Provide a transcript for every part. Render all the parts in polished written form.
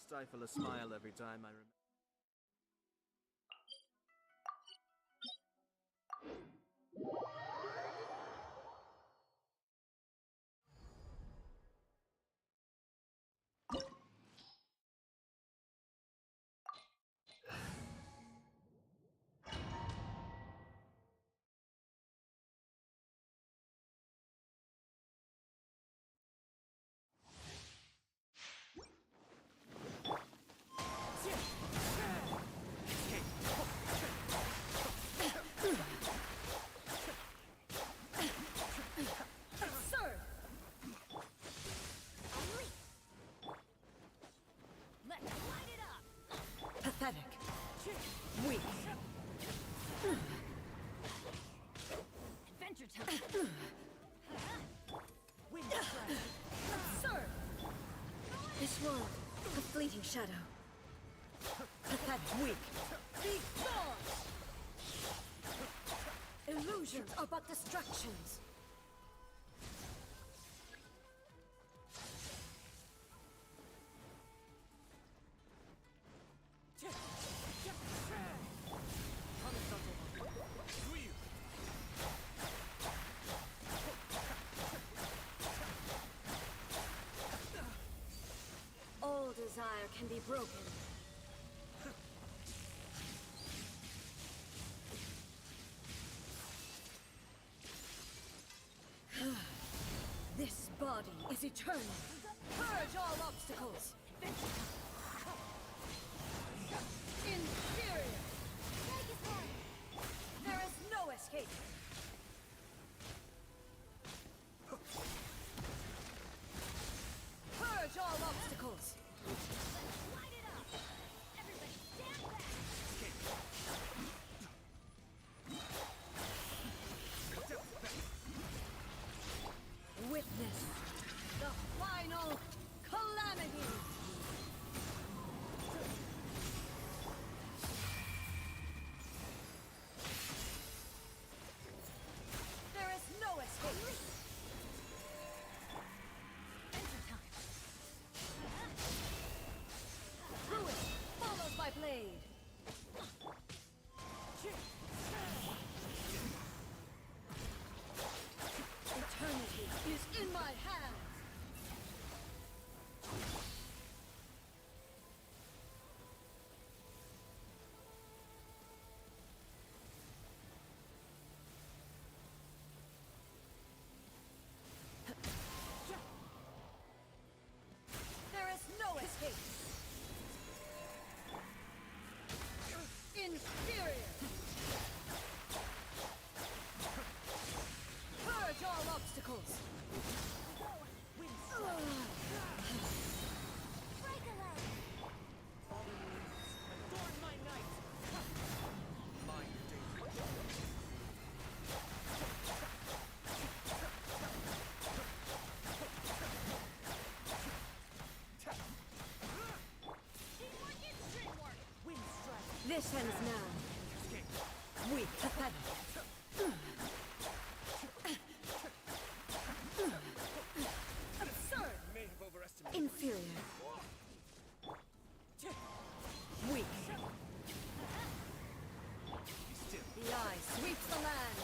stifle a smile every time I remember. Pathetic. Weak. Adventure time. Wind strike. Absurd. This world, a fleeting shadow. Pathetic. Weak. Be gone! Illusions are but distractions. All desire can be broken. This body is eternal. Purge all obstacles. Inferior. There is no escape. Purge all obstacles. Light it up! Everybody stand back! Witness the final calamity. There is no escape. Adventure time! Ruin followed by blade. Eternity is in my hands. There is no escape. Inferior. Purge all obstacles. Wind strike. Break a leg! Adorn my night! Mind danger. Teamwork is dreamwork! Wind strike. This ends now. Weak, pathetic. Absurd. May have overestimated. Inferior. Weak. Still. The eye sweeps the land.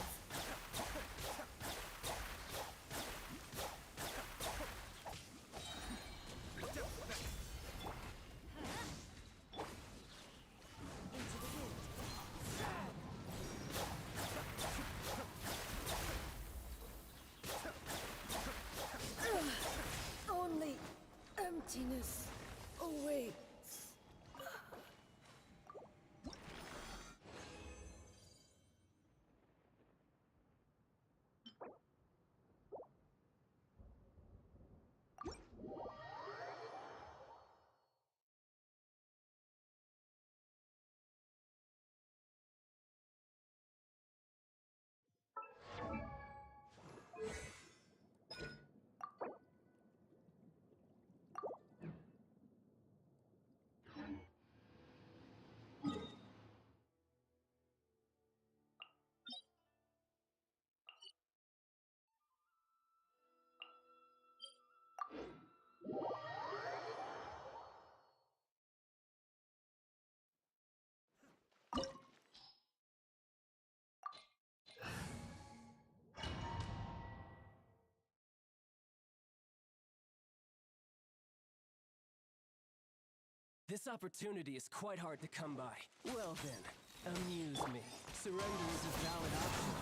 Into the wind. This opportunity is quite hard to come by. Well then, amuse me. Surrender is a valid option.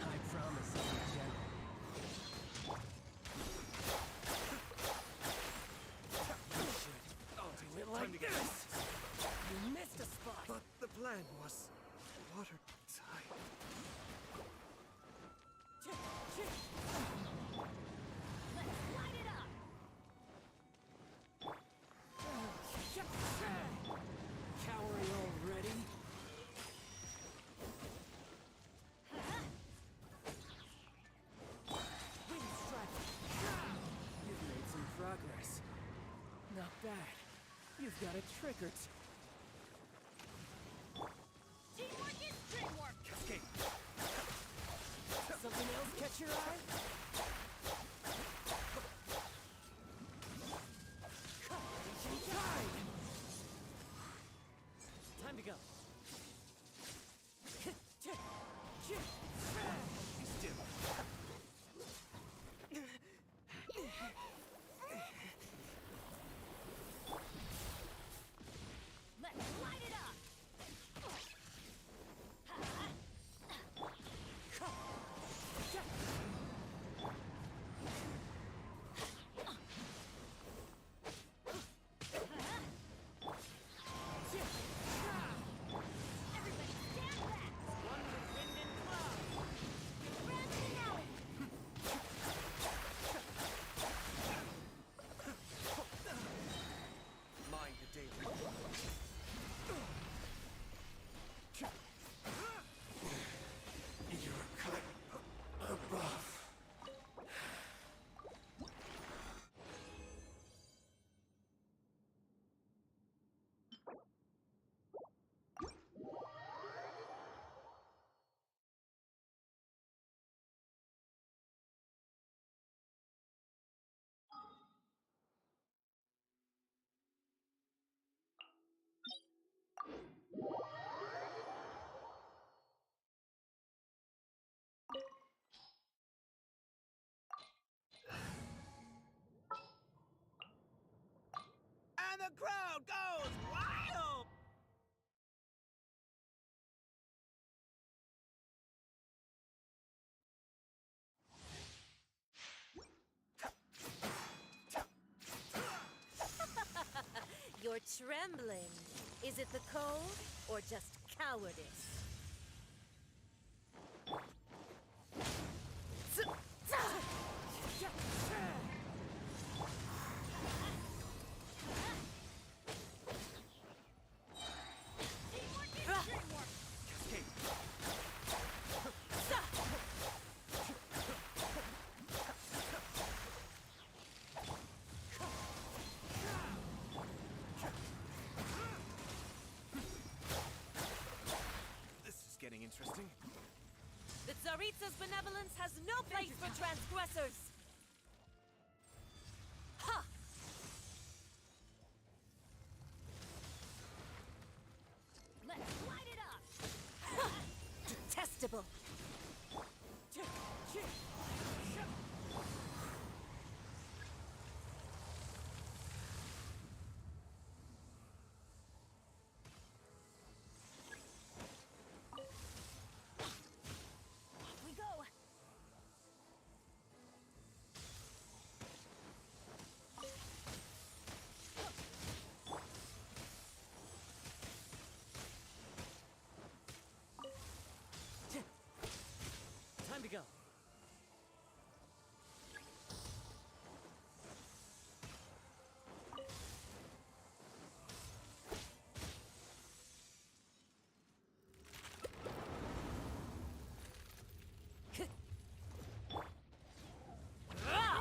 I promise I'll be gentle. Oh, Do it like this! You missed a spot! But the plan was watertight. Let's light it up. Cowering already? Wind strike. You've made some progress. Not bad. You've got a trick or two. Teamwork is dreamwork. Cascade. Something else catch your eye? Time to go. Be still. Let's light it up. Everybody stand back. One with wind and cloud. Grand finale. Mind the danger. You're cut above. And the crowd goes wild! You're trembling. Is it the cold or just cowardice? Teamwork is dreamwork. Cascade. This is getting interesting. The Tsaritsa's benevolence has no place for transgressors! Ha! Let's light it up. Detestable! Off we go. Time to go.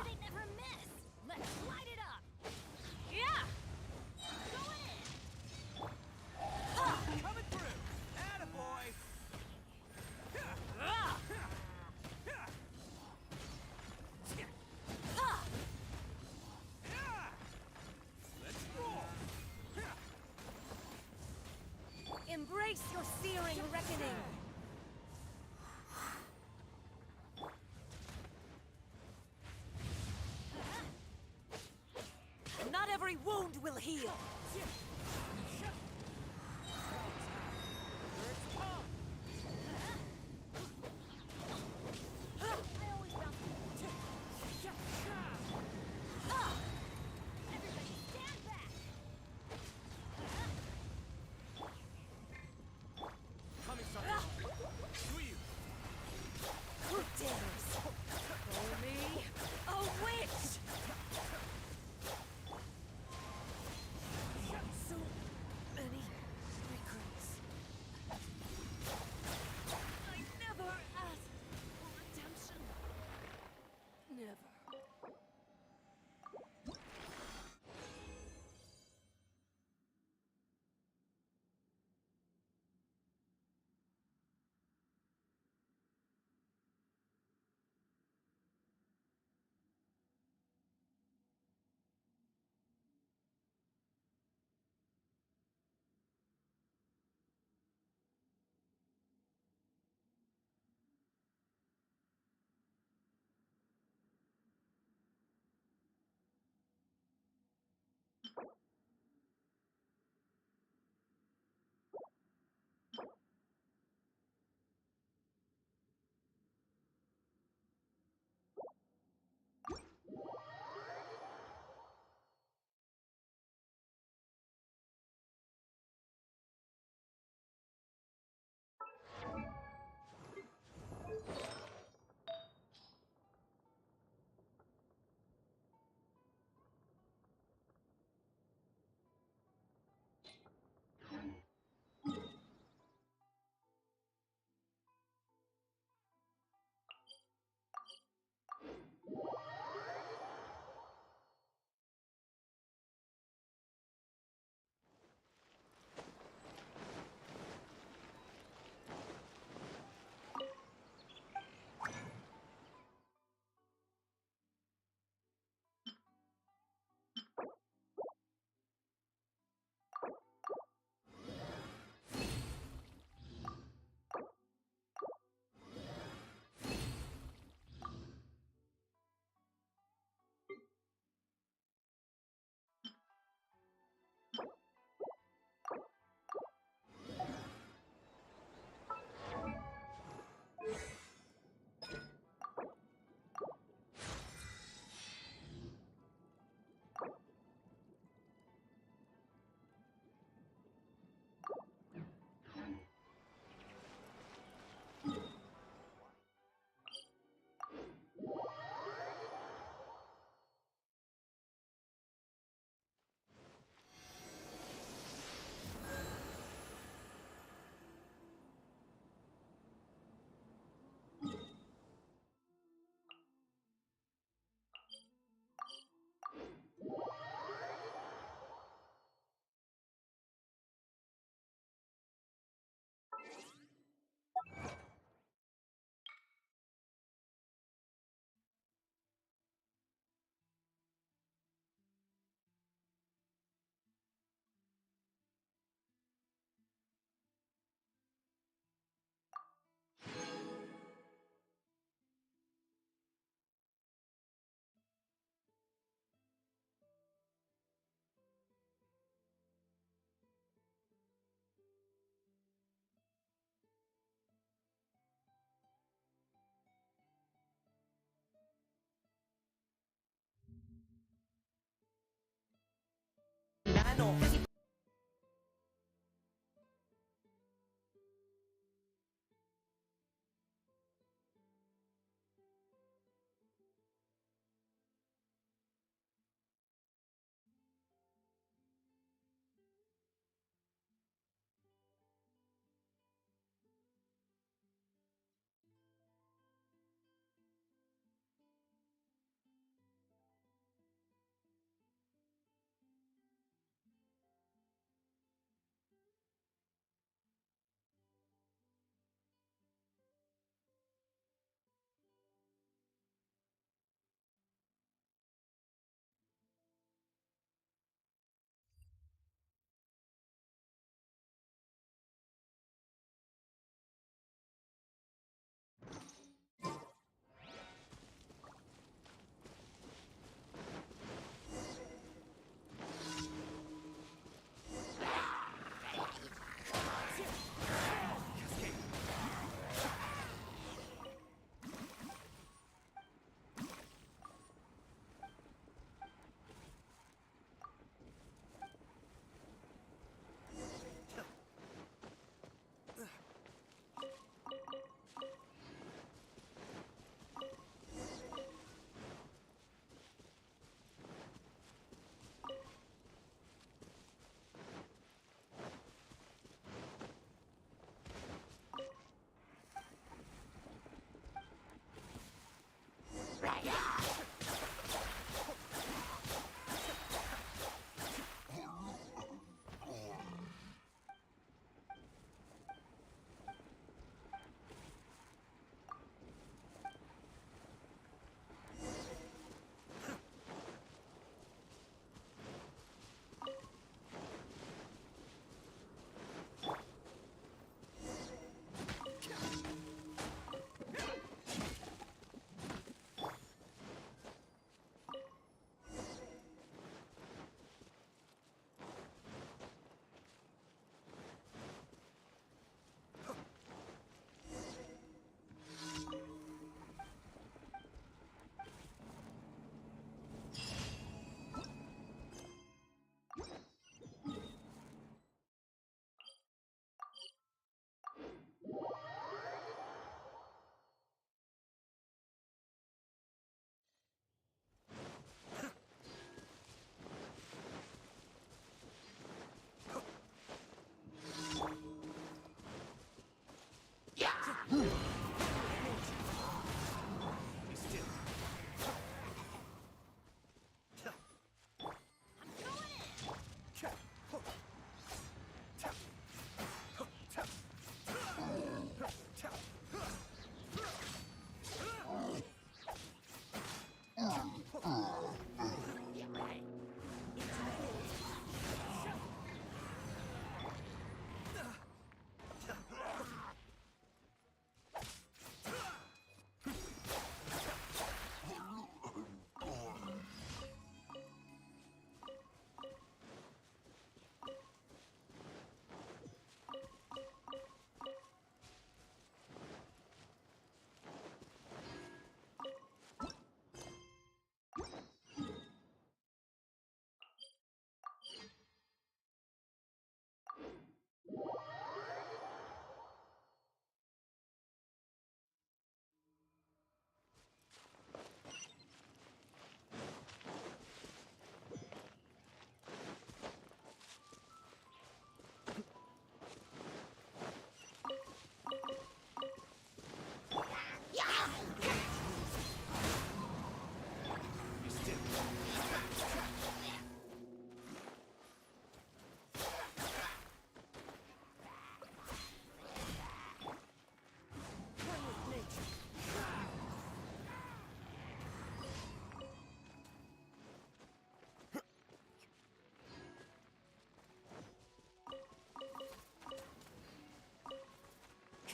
They never miss. Let's light it up. Yeah! Going in. Coming through! Attaboy! Let's roll! Embrace your searing reckoning! Not every wound will heal! I always bounce. Everybody stand back. Coming, Sakura. To you. Who dares call me a witch? So many regrets. I never asked for redemption. Never.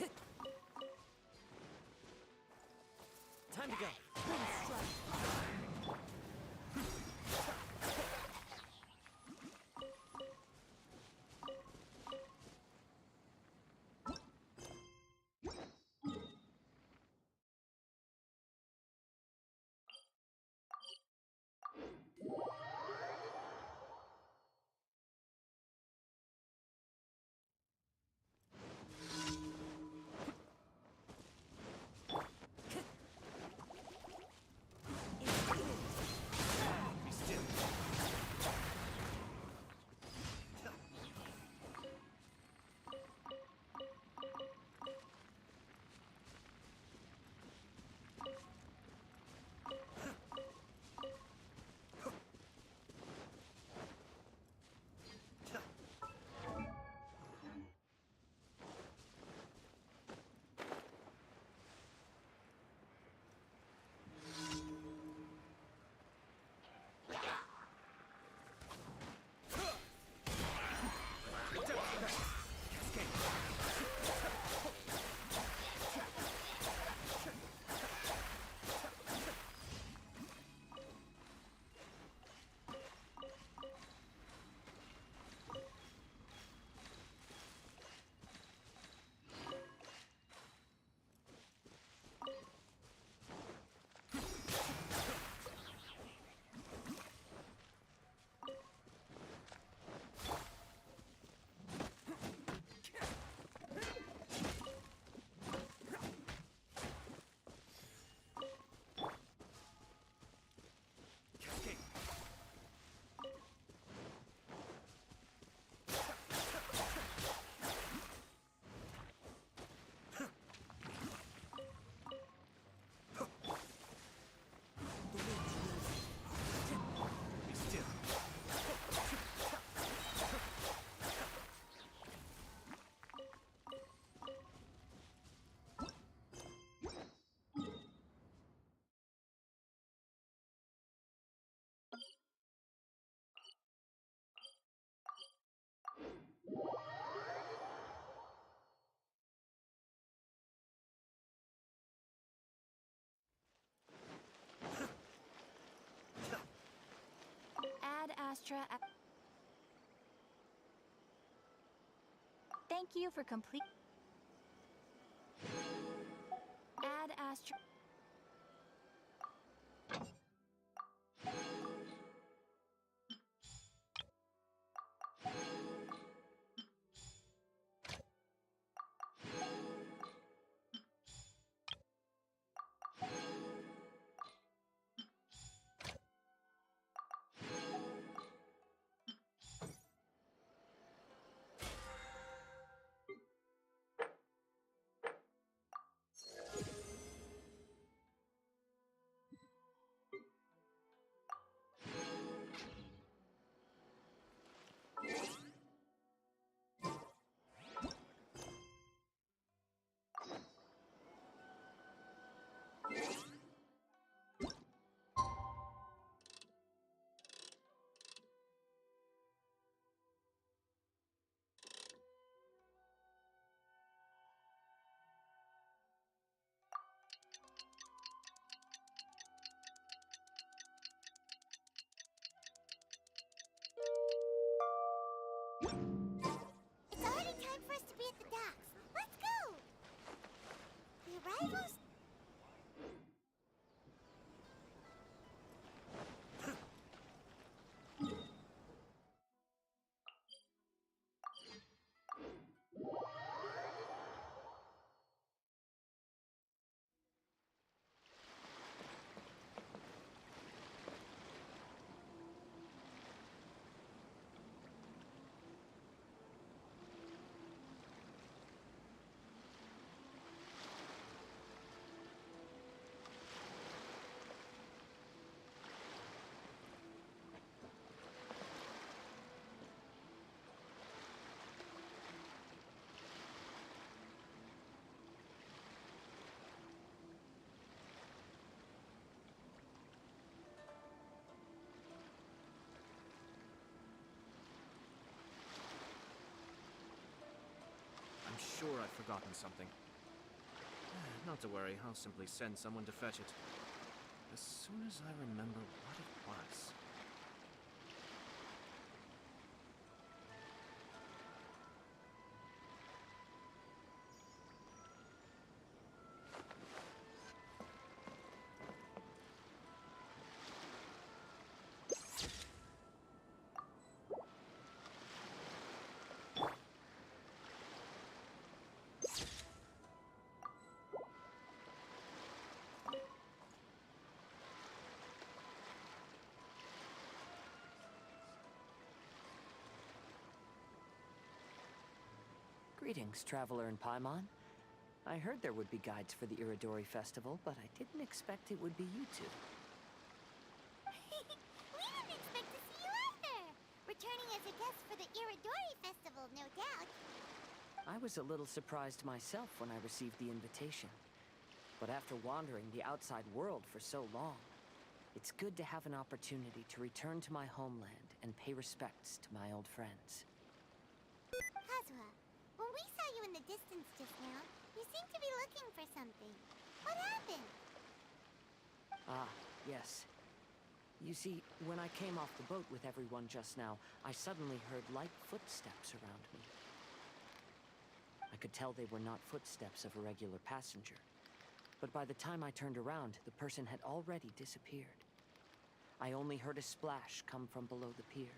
Time to go. Be still. Be still. Ad Astra. Thank you for complete. Ad Astra. It's already time for us to be at the docks. Let's go! The arrivals... I'm sure I've forgotten something. Not to worry, I'll simply send someone to fetch it. As soon as I remember what it was. Greetings, traveler in Paimon. I heard there would be guides for the Iridori Festival, but I didn't expect it would be you two. We didn't expect to see you either! Returning as a guest for the Iridori Festival, no doubt. I was a little surprised myself when I received the invitation. But after wandering the outside world for so long, it's good to have an opportunity to return to my homeland and pay respects to my old friends. Kazuha, when we saw you in the distance just now, you seemed to be looking for something. What happened? Ah, yes. You see, when I came off the boat with everyone just now, I suddenly heard light footsteps around me. I could tell they were not footsteps of a regular passenger. But by the time I turned around, the person had already disappeared. I only heard a splash come from below the pier.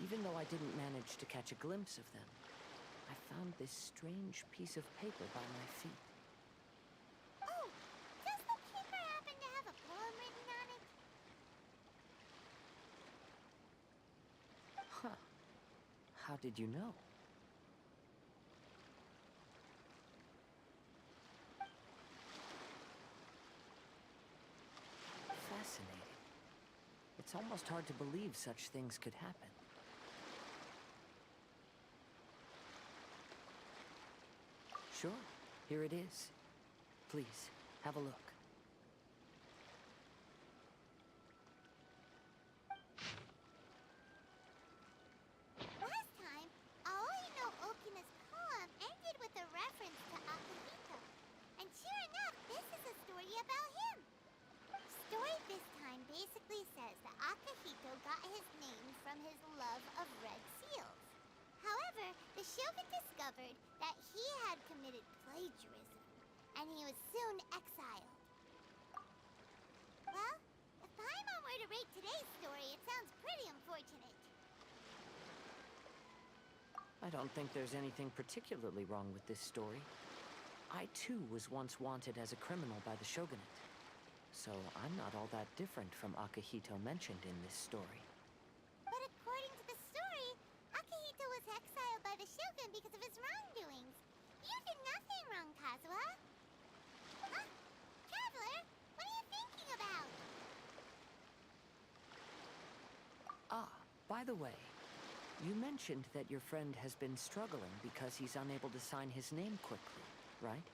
Even though I didn't manage to catch a glimpse of them, I found this strange piece of paper by my feet. Oh, does the paper happen to have a poem written on it? Huh. How did you know? Fascinating. It's almost hard to believe such things could happen. Sure, here it is. Please, have a look. Last time, Aoi no Okina's poem ended with a reference to Akihito. And sure enough, this is a story about him. Story this time basically says that Akihito got his name from his love of red seals. However, the shogun discovered that he had committed plagiarism, and he was soon exiled. Well, if Paimon were to rate today's story, it sounds pretty unfortunate. I don't think there's anything particularly wrong with this story. I too was once wanted as a criminal by the shogunate. So I'm not all that different from Akihito mentioned in this story. But according to the story, Akihito was exiled by the shogun because of his wrongdoings. You did nothing wrong, Kazuha. Huh? Traveler, what are you thinking about? Ah, by the way, you mentioned that your friend has been struggling because he's unable to sign his name quickly, right?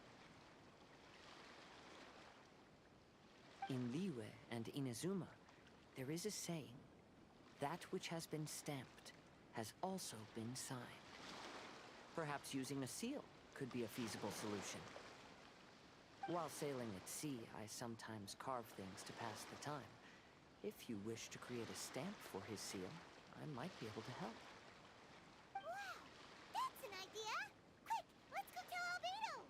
In Liyue and Inazuma, there is a saying, that which has been stamped has also been signed. Perhaps using a seal could be a feasible solution. While sailing at sea, I sometimes carve things to pass the time. If you wish to create a stamp for his seal, I might be able to help. Wow, that's an idea! Quick, let's go tell Albedo!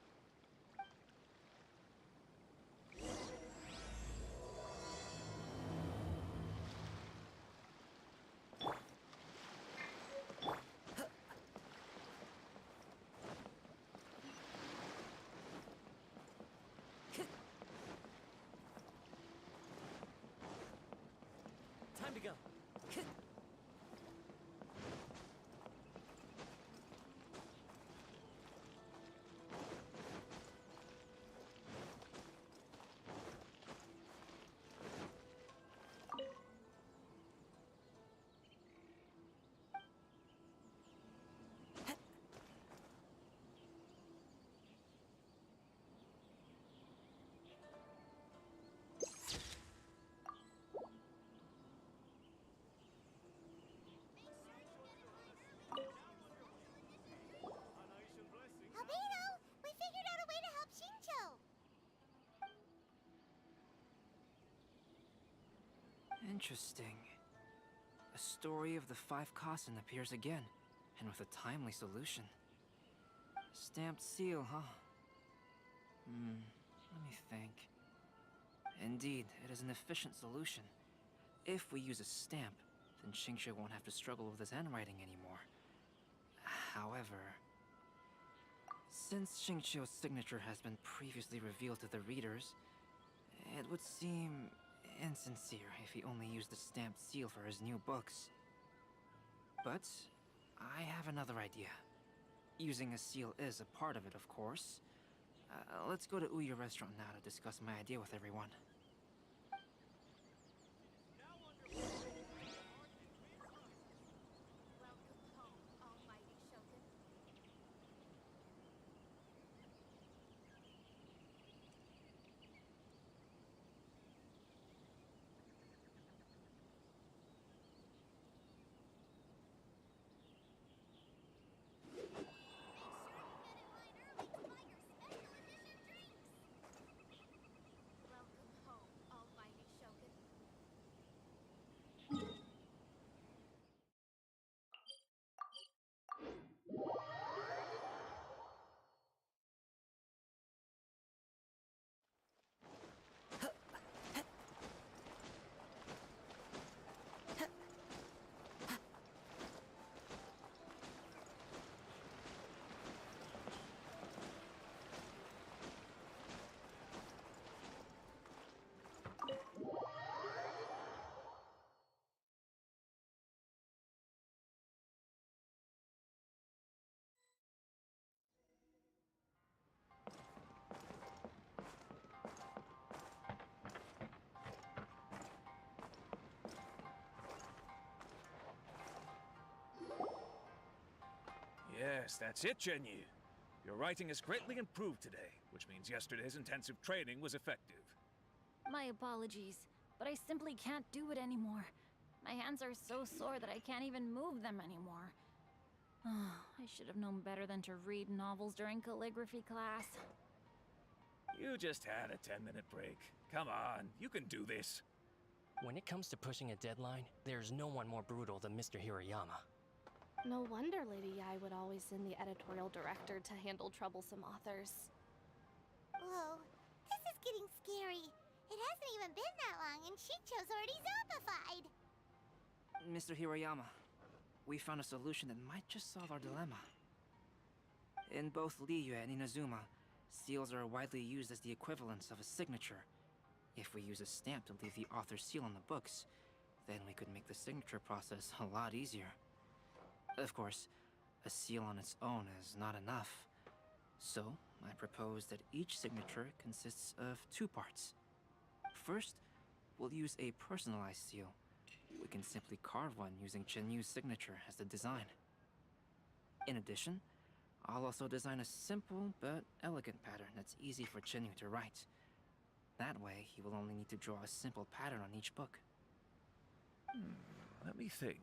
Time to go. Interesting. A story of the 5 Kasen appears again, and with a timely solution. Stamped seal, huh? Let me think. Indeed, it is an efficient solution. If we use a stamp, then Xingxue won't have to struggle with his handwriting anymore. However, since Xingqiu's signature has been previously revealed to the readers, it would seem insincere if he only used the stamped seal for his new books. But I have another idea. Using a seal is a part of it, of course. Let's go to Ouya Restaurant now to discuss my idea with everyone. Welcome home, almighty Shogun. Welcome home, almighty Shogun. Yes, that's it, Genyu. Your writing has greatly improved today, which means yesterday's intensive training was effective. My apologies, but I simply can't do it anymore. My hands are so sore that I can't even move them anymore. I should have known better than to read novels during calligraphy class. You just had a 10-minute break. Come on, you can do this. When it comes to pushing a deadline, there's no one more brutal than Mr. Hirayama. No wonder Lady Yai would always send the editorial director to handle troublesome authors. Whoa, this is getting scary. It hasn't even been that long and Shicho's already zombified. Mr. Hirayama, we found a solution that might just solve our dilemma. In both Liyue and Inazuma, seals are widely used as the equivalents of a signature. If we use a stamp to leave the author's seal on the books, then we could make the signature process a lot easier. Of course, a seal on its own is not enough. So, I propose that each signature consists of 2 parts. First, we'll use a personalized seal. We can simply carve one using Chenyu's signature as the design. In addition, I'll also design a simple but elegant pattern that's easy for Chenyu to write. That way, he will only need to draw a simple pattern on each book. Let me think.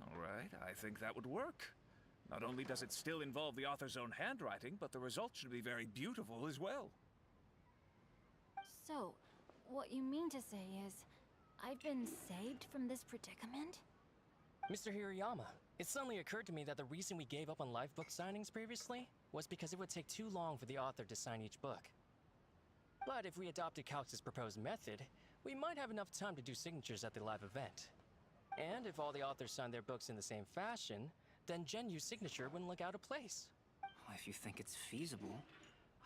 All right, I think that would work. Not only does it still involve the author's own handwriting, but the result should be very beautiful as well. So, what you mean to say is, I've been saved from this predicament? Mr. Hirayama, it suddenly occurred to me that the reason we gave up on live book signings previously was because it would take too long for the author to sign each book. But if we adopted Calx's proposed method, we might have enough time to do signatures at the live event. And if all the authors sign their books in the same fashion, then Genyu's signature wouldn't look out of place. If you think it's feasible,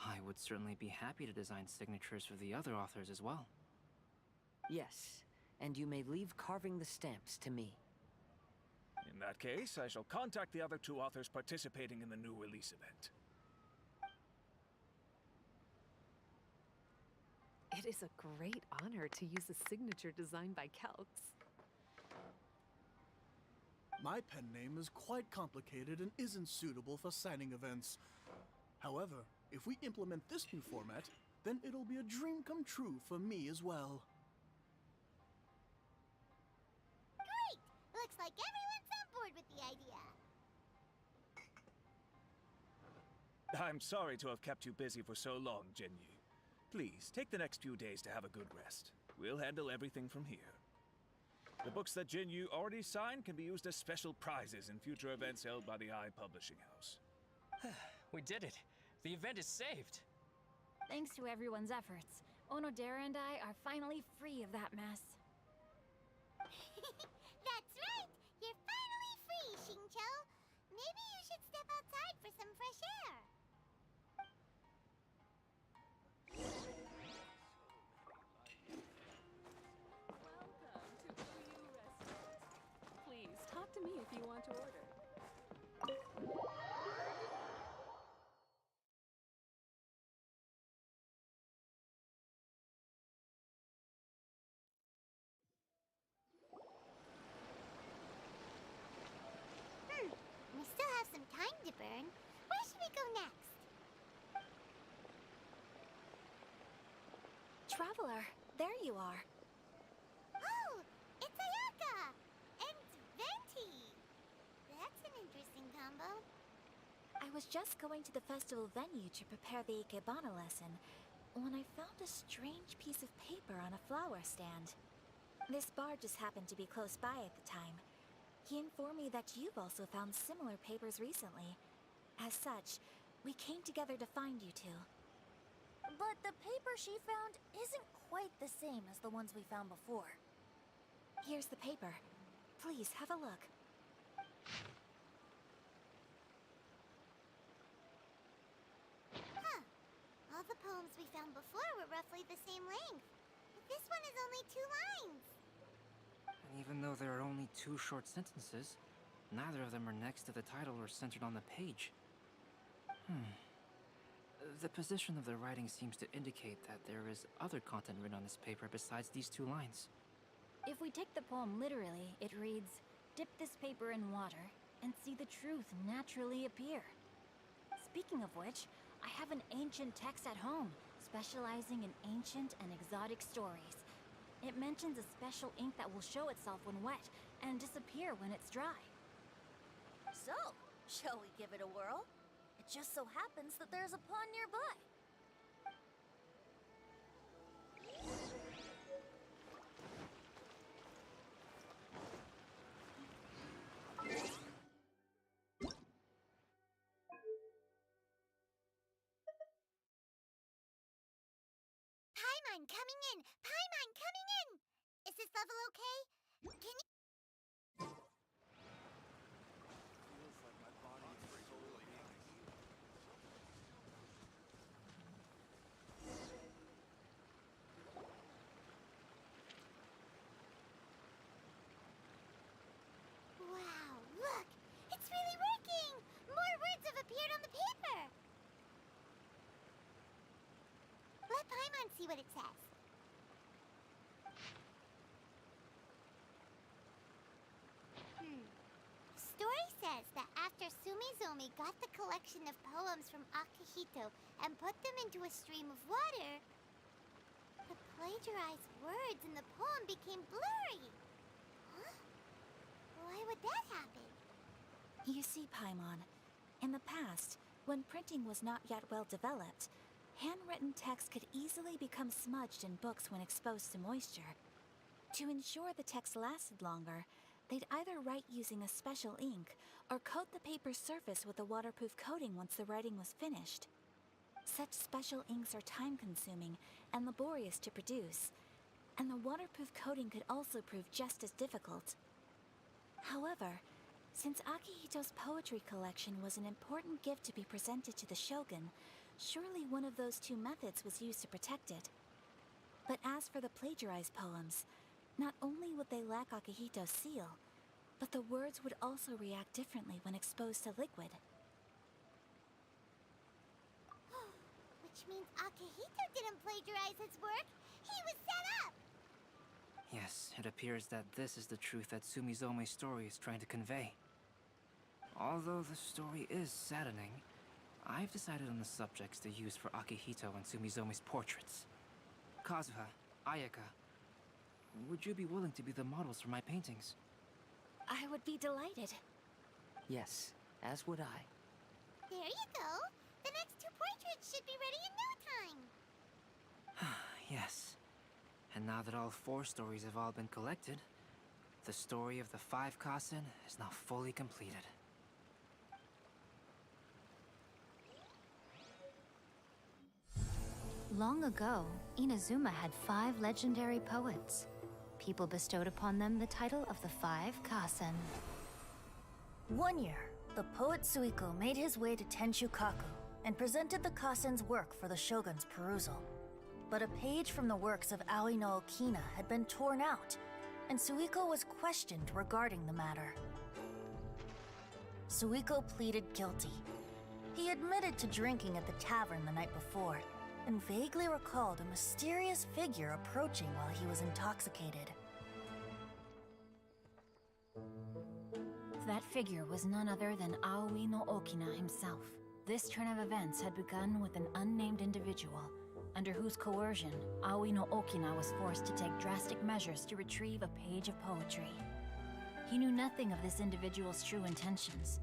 I would certainly be happy to design signatures for the other authors as well. Yes, and you may leave carving the stamps to me. In that case, I shall contact the other 2 authors participating in the new release event. It is a great honor to use a signature designed by Calx. My pen name is quite complicated and isn't suitable for signing events. However, if we implement this new format, then it'll be a dream come true for me as well. Great! Looks like everyone's on board with the idea. I'm sorry to have kept you busy for so long, Genyu. Please, take the next few days to have a good rest. We'll handle everything from here. The books that Jinyu already signed can be used as special prizes in future events held by the Eye Publishing House. We did it. The event is saved. Thanks to everyone's efforts, Onodera and I are finally free of that mess. That's right! You're finally free, Xingqiu! Maybe you should step outside for some fresh air. Welcome to Blue Restaurant. Please talk to me if you want to order. We still have some time to burn. Where should we go next? Traveler, there you are. Oh, it's Ayaka! And Venti! That's an interesting combo. I was just going to the festival venue to prepare the Ikebana lesson when I found a strange piece of paper on a flower stand. This bard just happened to be close by at the time. He informed me that you've also found similar papers recently. As such, we came together to find you two. But the paper she found isn't quite the same as the ones we found before. Here's the paper. Please, have a look. Huh. All the poems we found before were roughly the same length. But this one is only 2 lines. And even though there are only 2 short sentences, neither of them are next to the title or centered on the page. The position of the writing seems to indicate that there is other content written on this paper besides these 2 lines. If we take the poem literally, it reads, "Dip this paper in water and see the truth naturally appear." Speaking of which, I have an ancient text at home, specializing in ancient and exotic stories. It mentions a special ink that will show itself when wet and disappear when it's dry. So, shall we give it a whirl? It just so happens that there's a pond nearby. Paimon coming in! Paimon coming in! Is this level okay? Can you... Wow, look! It's really working! More words have appeared on the paper! Let Paimon see what it says. Story says that after Sumizomi got the collection of poems from Akihito and put them into a stream of water, the plagiarized words in the poem became blurry. Huh? Why would that happen? You see, Paimon, in the past, when printing was not yet well developed, handwritten text could easily become smudged in books when exposed to moisture. To ensure the text lasted longer, they'd either write using a special ink or coat the paper's surface with a waterproof coating once the writing was finished. Such special inks are time-consuming and laborious to produce, and the waterproof coating could also prove just as difficult. However, since Akihito's poetry collection was an important gift to be presented to the shogun, surely one of those 2 methods was used to protect it. But as for the plagiarized poems, not only would they lack Akihito's seal, but the words would also react differently when exposed to liquid. Which means Akihito didn't plagiarize his work. He was set up! Yes, it appears that this is the truth that Sumizome's story is trying to convey. Although the story is saddening, I've decided on the subjects to use for Akihito and Sumizome's portraits. Kazuha, Ayaka, would you be willing to be the models for my paintings? I would be delighted. Yes, as would I. There you go! The next 2 portraits should be ready in no time! Yes. And now that all 4 stories have all been collected, the story of the 5 Kasen is now fully completed. Long ago, Inazuma had 5 legendary poets. People bestowed upon them the title of the 5 Kasen. One year, the poet Suiko made his way to Tenshukaku and presented the Kasen's work for the shogun's perusal. But a page from the works of Aoi no Okina had been torn out, and Suiko was questioned regarding the matter. Suiko pleaded guilty. He admitted to drinking at the tavern the night before, and vaguely recalled a mysterious figure approaching while he was intoxicated. That figure was none other than Aoi no Okina himself. This turn of events had begun with an unnamed individual, under whose coercion, Aoi no Okina was forced to take drastic measures to retrieve a page of poetry. He knew nothing of this individual's true intentions.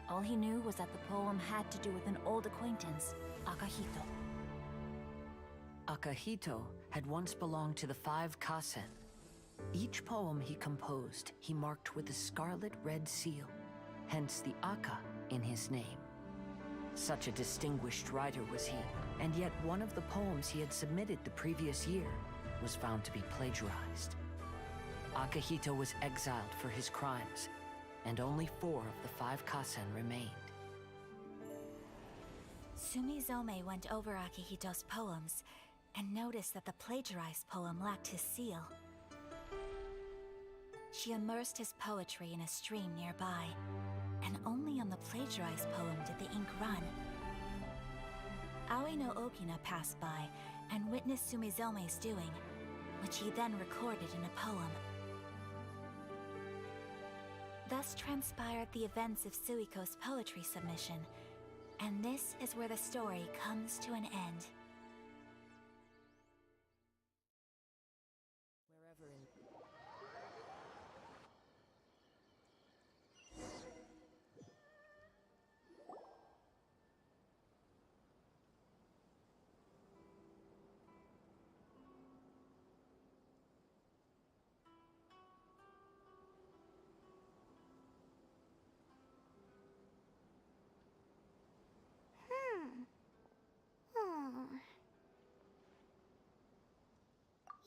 All he knew was that the poem had to do with an old acquaintance, Akahito. Akahito had once belonged to the 5 Kasen. Each poem he composed, he marked with a scarlet red seal, hence the Aka in his name. Such a distinguished writer was he, and yet one of the poems he had submitted the previous year was found to be plagiarized. Akahito was exiled for his crimes, and only 4 of the 5 Kasen remained. Sumizome went over Akihito's poems and noticed that the plagiarized poem lacked his seal. She immersed his poetry in a stream nearby, and only on the plagiarized poem did the ink run. Aoi no Okina passed by and witnessed Sumizome's doing, which he then recorded in a poem. Thus transpired the events of Suiko's poetry submission, and this is where the story comes to an end.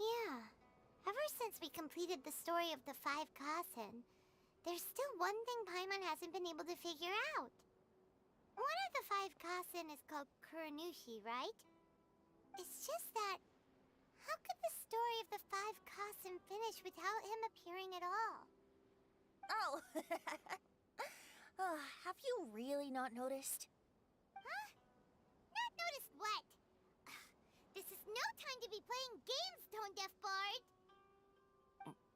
Yeah. Ever since we completed the story of the 5 Kasen, there's still one thing Paimon hasn't been able to figure out. One of the 5 Kasen is called Kuranushi, right? It's just that, how could the story of the 5 Kasen finish without him appearing at all? Oh! Have you really not noticed? Huh? Not noticed what? This is no time to be playing games, Tone Deaf Bard!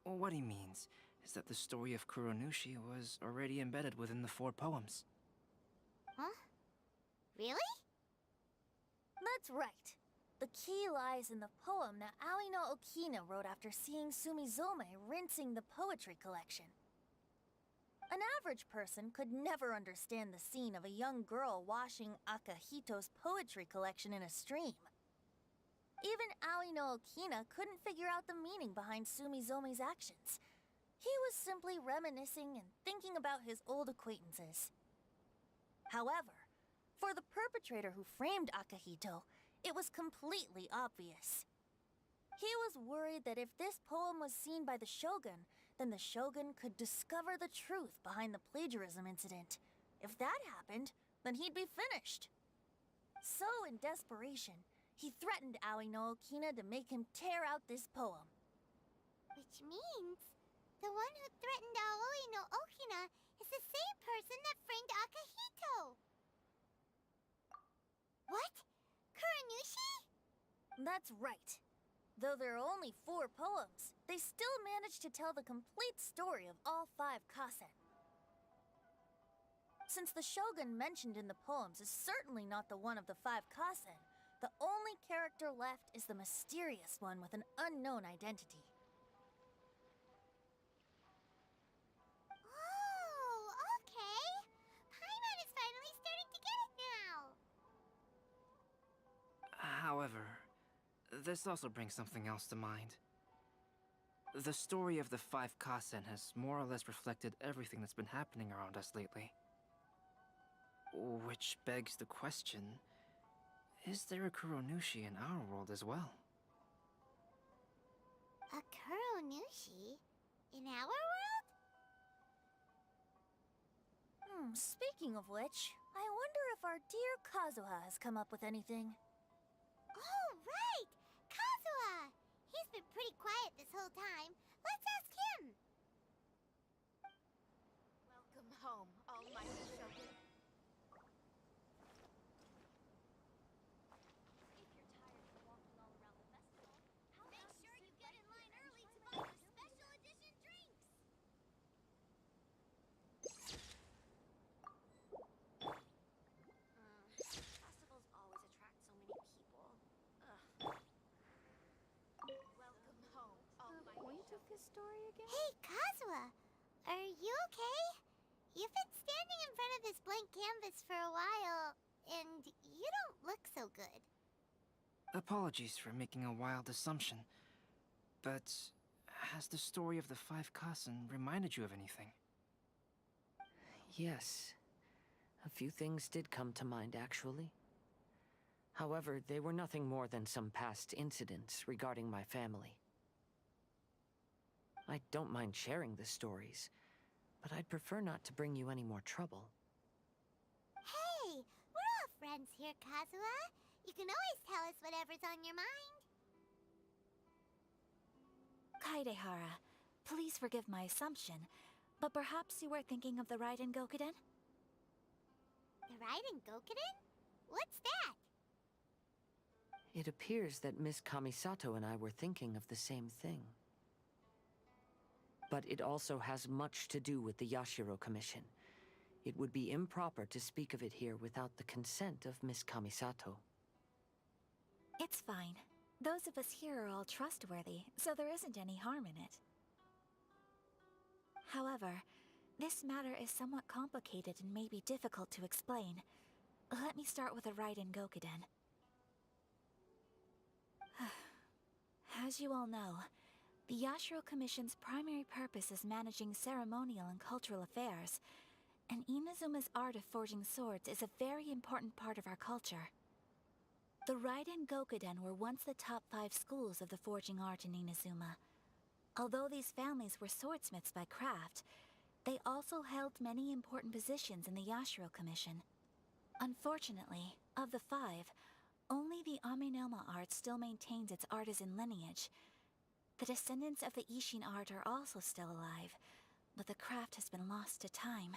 What he means is that the story of Kuronushi was already embedded within the 4 poems. Huh? Really? That's right. The key lies in the poem that Aoi no Okina wrote after seeing Sumizome rinsing the poetry collection. An average person could never understand the scene of a young girl washing Akahito's poetry collection in a stream. Even Aoi no Okina couldn't figure out the meaning behind Sumizome's actions. He was simply reminiscing and thinking about his old acquaintances. However, for the perpetrator who framed Akahito, it was completely obvious. He was worried that if this poem was seen by the Shogun, then the Shogun could discover the truth behind the plagiarism incident. If that happened, then he'd be finished. So, in desperation, he threatened Aoi no Okina to make him tear out this poem. Which means, the one who threatened Aoi no Okina is the same person that framed Akahito! What? Kuranushi? That's right. Though there are only 4 poems, they still managed to tell the complete story of all 5 Kasen. Since the Shogun mentioned in the poems is certainly not the one of the 5 Kasen, the only character left is the mysterious one with an unknown identity. Oh, okay. Paimon is finally starting to get it now. However, This also brings something else to mind. The story of the five Kasen has more or less reflected everything that's been happening around us lately. Which begs the question, is there a Kuronushi in our world as well? A Kuronushi? In our world? Speaking of which, I wonder if our dear Kazuha has come up with anything. Oh, right! Kazuha! He's been pretty quiet this whole time. Let's ask him! Welcome home, almighty Shogun. Make sure you get in line early to buy your special edition drinks! Festivals always attract so many people. Ugh. Welcome home, almighty Point of this story again? Hey, Kazuha! Are you okay? You've been standing in front of this blank canvas for a while, and you don't look so good. Apologies for making a wild assumption, but has the story of the five Kasen reminded you of anything? Yes. A few things did come to mind, actually. However, they were nothing more than some past incidents regarding my family. I don't mind sharing the stories, but I'd prefer not to bring you any more trouble. Hey, we're all friends here, Kazuha. You can always tell us whatever's on your mind. Kaidehara, please forgive my assumption, but perhaps you were thinking of the Raiden Gokuden? The Raiden Gokuden? What's that? It appears that Miss Kamisato and I were thinking of the same thing. But it also has much to do with the Yashiro Commission. It would be improper to speak of it here without the consent of Miss Kamisato. It's fine. Those of us here are all trustworthy, so there isn't any harm in it. However, this matter is somewhat complicated and may be difficult to explain. Let me start with the Raiden Gokuden. As you all know, the Yashiro Commission's primary purpose is managing ceremonial and cultural affairs, and Inazuma's art of forging swords is a very important part of our culture. The Raiden Gokuden were once the top 5 schools of the forging art in Inazuma. Although these families were swordsmiths by craft, they also held many important positions in the Yashiro Commission. Unfortunately, of the 5, only the Amenoma art still maintains its artisan lineage. The descendants of the Ishin art are also still alive, but the craft has been lost to time.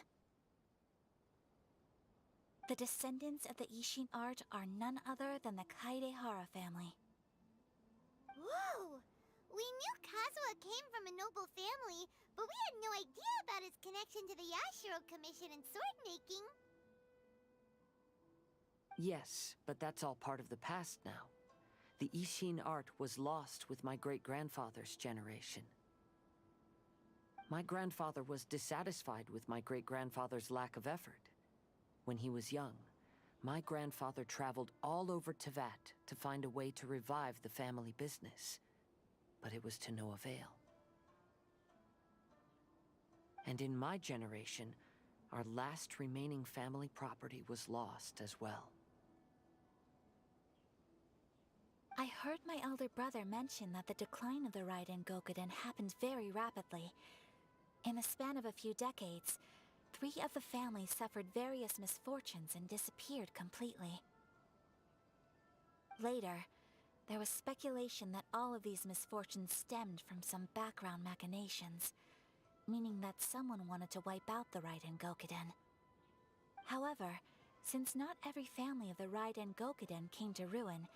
The descendants of the Ishin art are none other than the Kaidehara family. Whoa! We knew Kazuha came from a noble family, but we had no idea about his connection to the Yashiro Commission and sword making. Yes, but that's all part of the past now. The Ishin art was lost with my great-grandfather's generation. My grandfather was dissatisfied with my great-grandfather's lack of effort. When he was young, my grandfather traveled all over Tevat to find a way to revive the family business, but it was to no avail. And in my generation, our last remaining family property was lost as well. I heard my elder brother mention that the decline of the Raiden Gokuden happened very rapidly. In the span of a few decades, 3 of the families suffered various misfortunes and disappeared completely. Later, there was speculation that all of these misfortunes stemmed from some background machinations, meaning that someone wanted to wipe out the Raiden Gokuden. However, since not every family of the Raiden Gokuden came to ruin,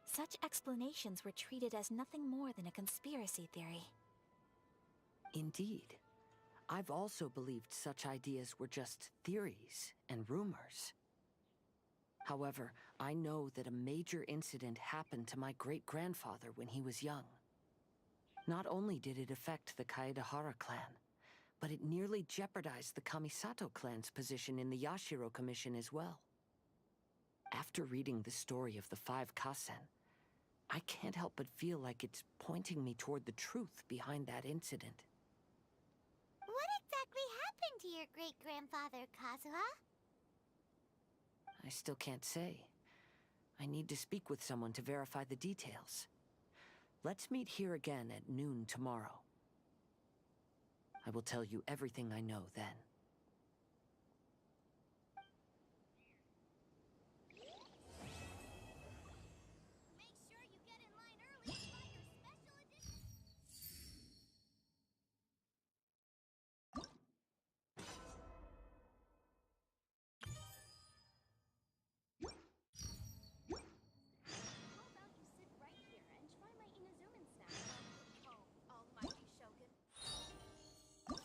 such explanations were treated as nothing more than a conspiracy theory. Indeed. I've also believed such ideas were just theories and rumors. However, I know that a major incident happened to my great-grandfather when he was young. Not only did it affect the Kaedehara clan, but it nearly jeopardized the Kamisato clan's position in the Yashiro Commission as well. After reading the story of the 5 Kasen, I can't help but feel like it's pointing me toward the truth behind that incident. What exactly happened to your great-grandfather, Kazuha? I still can't say. I need to speak with someone to verify the details. Let's meet here again at noon tomorrow. I will tell you everything I know then. Make sure you get in line early to buy your special edition. How about you sit right here and try my Inazuman snack? Oh, almighty Shogun. Get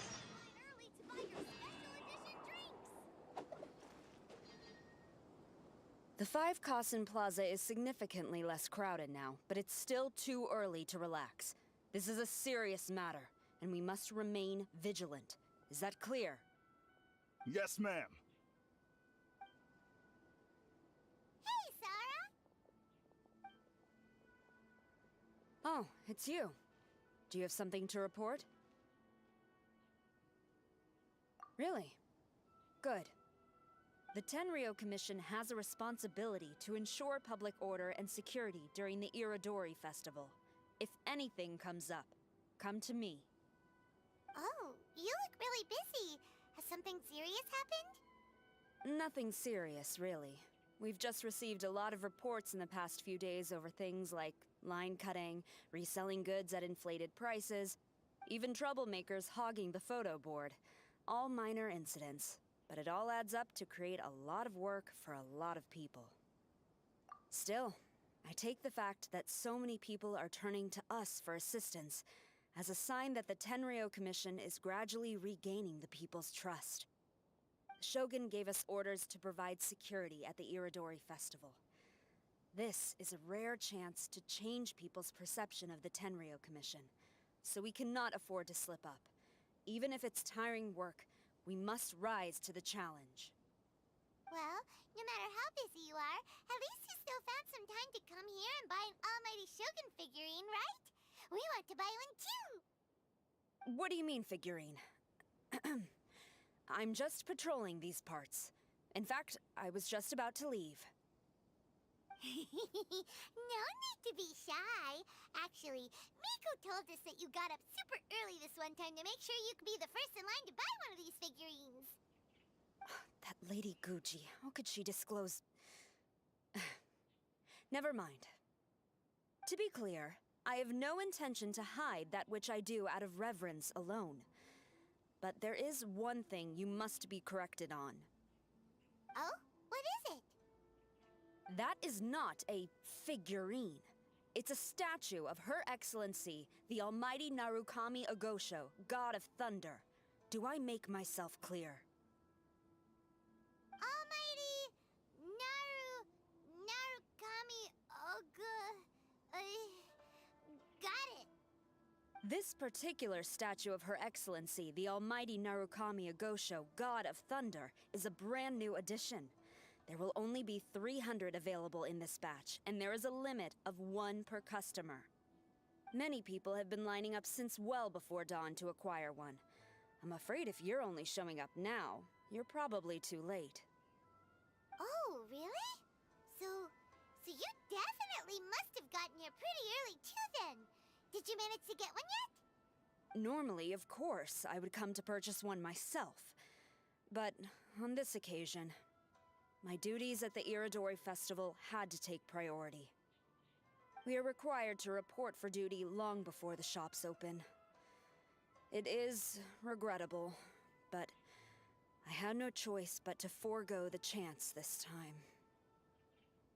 in line early to buy your special edition drinks. The 5 Kasen Plaza is significantly less crowded now, but it's still too early to relax. This is a serious matter, and we must remain vigilant. Is that clear? Yes, ma'am. Hey, Sarah! Oh, it's you. Do you have something to report? Really? Good. The Tenryo Commission has a responsibility to ensure public order and security during the Irodori Festival. If anything comes up, come to me. Oh, you look really busy. Has something serious happened? Nothing serious, really. We've just received a lot of reports in the past few days over things like line cutting, reselling goods at inflated prices, even troublemakers hogging the photo board. All minor incidents, but it all adds up to create a lot of work for a lot of people. Still, I take the fact that so many people are turning to us for assistance as a sign that the Tenryo Commission is gradually regaining the people's trust. The Shogun gave us orders to provide security at the Irodori Festival. This is a rare chance to change people's perception of the Tenryo Commission, so we cannot afford to slip up. Even if it's tiring work, we must rise to the challenge. Well, no matter how busy you are, at least you still found some time to come here and buy an Almighty Shogun figurine, right? We want to buy one too! What do you mean, figurine? I'm just patrolling these parts. In fact, I was just about to leave. No need to be shy. Actually, Miku told us that you got up super early this one time to make sure you could be the first in line to buy one of these figurines. That Lady Gucci, how could she disclose... Never mind. To be clear, I have no intention to hide that which I do out of reverence alone. But there is one thing you must be corrected on. Oh? What is it? That is not a figurine. It's a statue of Her Excellency, the Almighty Narukami Agosho, God of Thunder. Do I make myself clear? Almighty Narukami Oga... got it. This particular statue of Her Excellency, the Almighty Narukami Agosho, God of Thunder, is a brand new addition. There will only be 300 available in this batch, and there is a limit of 1 per customer. Many people have been lining up since well before dawn to acquire one. I'm afraid if you're only showing up now, you're probably too late. Oh, really? So you definitely must have gotten here pretty early too then. Did you manage to get one yet? Normally, of course, I would come to purchase one myself. But on this occasion, my duties at the Irodori Festival had to take priority. We are required to report for duty long before the shops open. It is regrettable, but I had no choice but to forego the chance this time.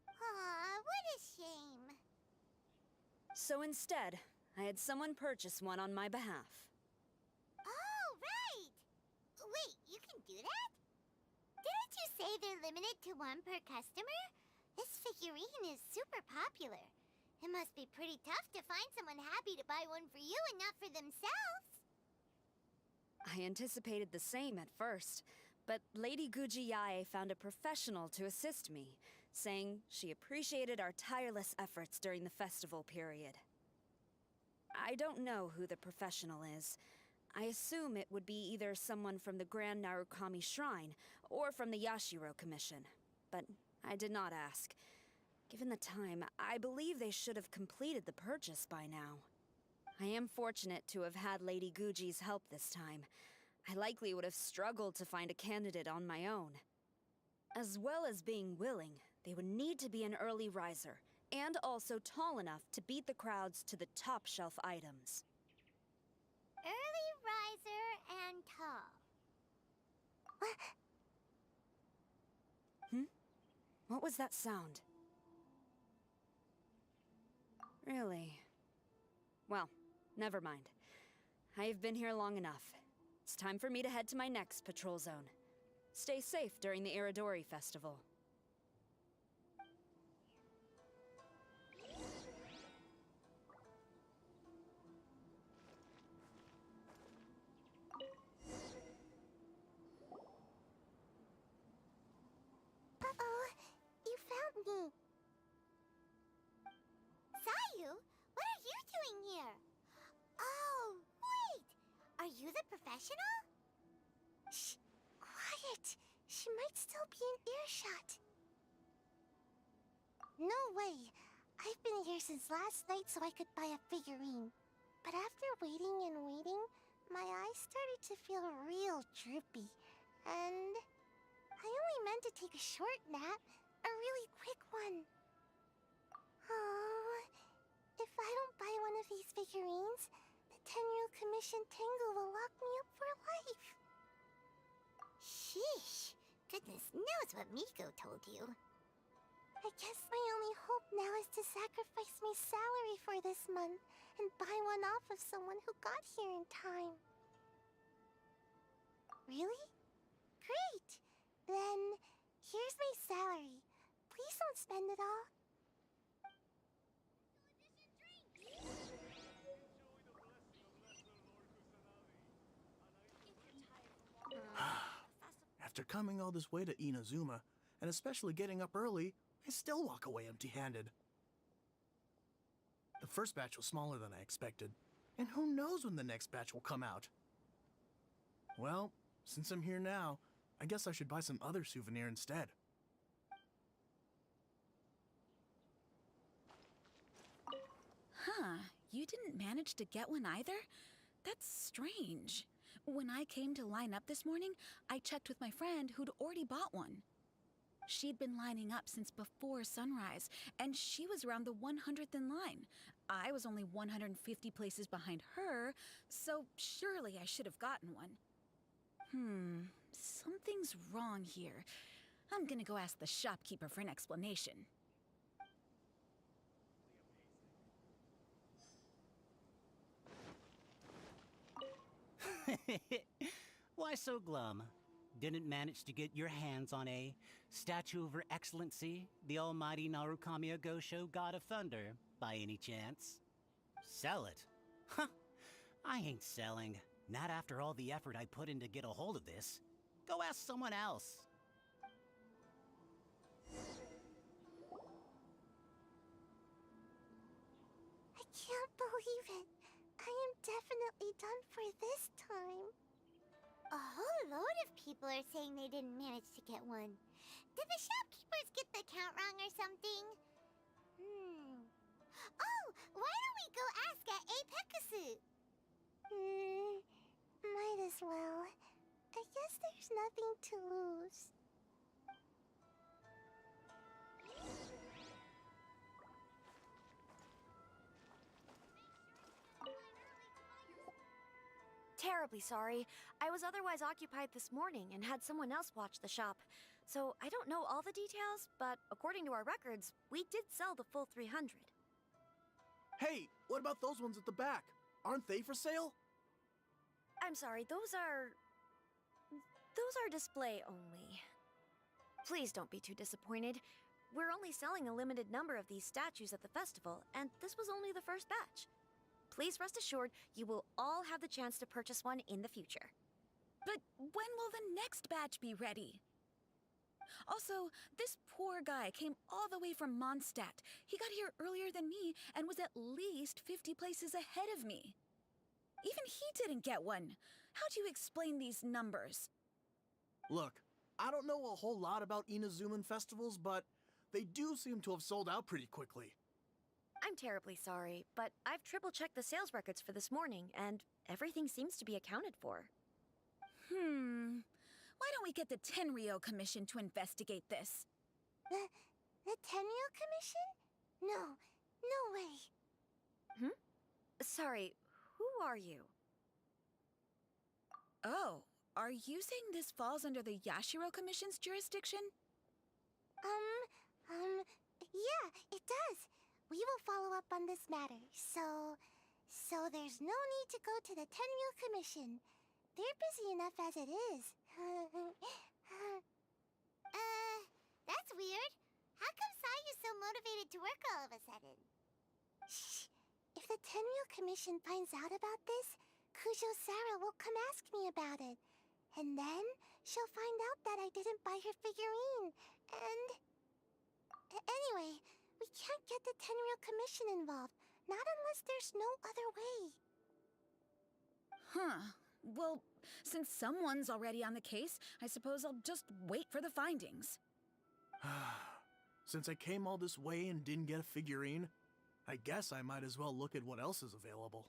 Aw, what a shame. So instead, I had someone purchase one on my behalf. Oh, right! Wait, you can do that? Didn't you say they're limited to 1 per customer? This figurine is super popular. It must be pretty tough to find someone happy to buy one for you and not for themselves. I anticipated the same at first, but Lady Gujiyae found a professional to assist me, saying she appreciated our tireless efforts during the festival period. I don't know who the professional is. I assume it would be either someone from the Grand Narukami Shrine or from the Yashiro Commission, but I did not ask. Given the time, I believe they should have completed the purchase by now. I am fortunate to have had Lady Guji's help this time. I likely would have struggled to find a candidate on my own. As well as being willing, they would need to be an early riser, and also tall enough to beat the crowds to the top shelf items. Early riser and tall. What was that sound? Really? Well, never mind. I've been here long enough. It's time for me to head to my next patrol zone. Stay safe during the Iridori Festival. Uh-oh, you found me. Sayu, what are you doing here? Oh, wait! Are you the professional? Shh, quiet. She might still be in earshot. No way. I've been here since last night so I could buy a figurine. But after waiting and waiting, my eyes started to feel real droopy. And I only meant to take a short nap, a really quick one. Oh, if I don't buy one of these figurines, the 10-year-old commission Tengu will lock me up for life. Sheesh. Goodness knows what Miko told you. I guess my only hope now is to sacrifice my salary for this month and buy one off of someone who got here in time. Really? Great! Then, here's my salary. Please don't spend it all. After coming all this way to Inazuma, and especially getting up early, I still walk away empty-handed. The first batch was smaller than I expected, and who knows when the next batch will come out. Well, since I'm here now, I guess I should buy some other souvenir instead. Huh, you didn't manage to get one either? That's strange. When I came to line up this morning, I checked with my friend who'd already bought one. She'd been lining up since before sunrise, and she was around the 100th in line. I was only 150 places behind her, so surely I should have gotten one. Something's wrong here. I'm gonna go ask the shopkeeper for an explanation. Why so glum? Didn't manage to get your hands on a statue of Her Excellency, the almighty Narukami Agosho, God of Thunder, by any chance? Sell it? Huh, I ain't selling. Not after all the effort I put in to get a hold of this. Go ask someone else. I can't believe it. I am definitely done for this time. A whole load of people are saying they didn't manage to get one. Did the shopkeepers get the count wrong or something? Oh, why don't we go ask at Apekasu? Might as well. I guess there's nothing to lose. Terribly sorry. I was otherwise occupied this morning and had someone else watch the shop. So I don't know all the details, but according to our records, we did sell the full 300. Hey, what about those ones at the back? Aren't they for sale? I'm sorry, those are display only. Please don't be too disappointed. We're only selling a limited number of these statues at the festival, and this was only the first batch. Please rest assured, you will all have the chance to purchase one in the future. But when will the next batch be ready? Also, this poor guy came all the way from Mondstadt. He got here earlier than me and was at least 50 places ahead of me. Even he didn't get one. How do you explain these numbers? Look, I don't know a whole lot about Inazuman festivals, but they do seem to have sold out pretty quickly. I'm terribly sorry, but I've triple-checked the sales records for this morning, and everything seems to be accounted for. Why don't we get the Tenryo Commission to investigate this? The Tenryo Commission? No way. Sorry, who are you? Oh, are you saying this falls under the Yashiro Commission's jurisdiction? Yeah, it does. We will follow up on this matter, so there's no need to go to the Tenryo Commission. They're busy enough as it is. That's weird. How come Sayu's so motivated to work all of a sudden? Shh. If the Tenryo Commission finds out about this, Kujo Sarah will come ask me about it. And then she'll find out that I didn't buy her figurine. And... Anyway, we can't get the Tenryo Commission involved. Not unless there's no other way. Well, since someone's already on the case, I suppose I'll just wait for the findings. Since I came all this way and didn't get a figurine, I guess I might as well look at what else is available.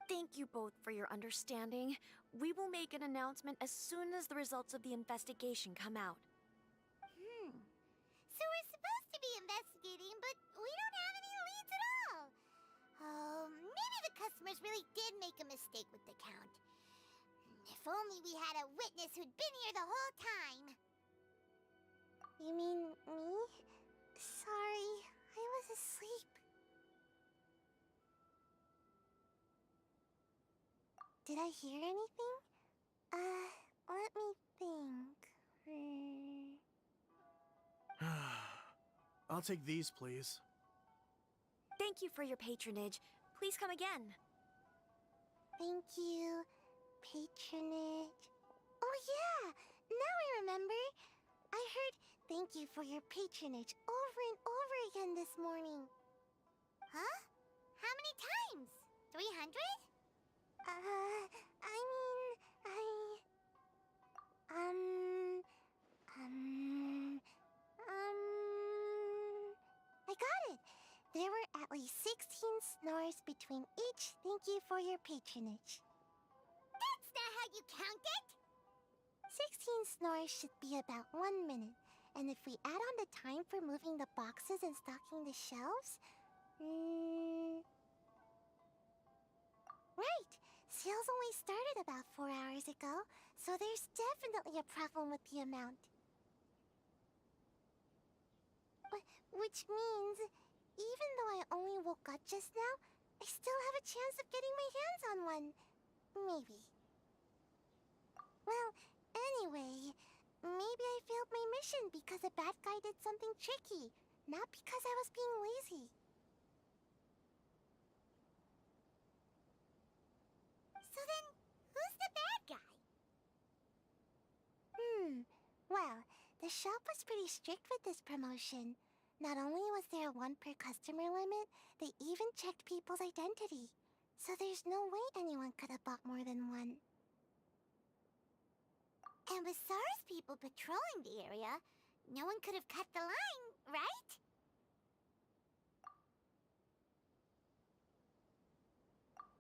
Thank you both for your understanding. We will make an announcement as soon as the results of the investigation come out. So we're supposed to be investigating, but we don't have any leads at all. Oh, maybe the customers really did make a mistake with the count. If only we had a witness who'd been here the whole time. You mean me? Sorry, I was asleep. Did I hear anything? Let me think. I'll take these, please. Thank you for your patronage. Please come again. Thank you. Patronage. Oh yeah! Now I remember. I heard thank you for your patronage over and over again this morning. Huh? How many times? 300? I got it. There were at least 16 snores between each thank you for your patronage. That's not how you count it! 16 snores should be about 1 minute. And if we add on the time for moving the boxes and stocking the shelves... Right! Sales only started about 4 hours ago, so there's definitely a problem with the amount. Which means, even though I only woke up just now, I still have a chance of getting my hands on one. Maybe. Well, anyway, maybe I failed my mission because a bad guy did something tricky, not because I was being lazy. So then, who's the bad guy? Well, the shop was pretty strict with this promotion. Not only was there a 1 per customer limit, they even checked people's identity. So there's no way anyone could have bought more than one. And with SARS people patrolling the area, no one could have cut the line, right?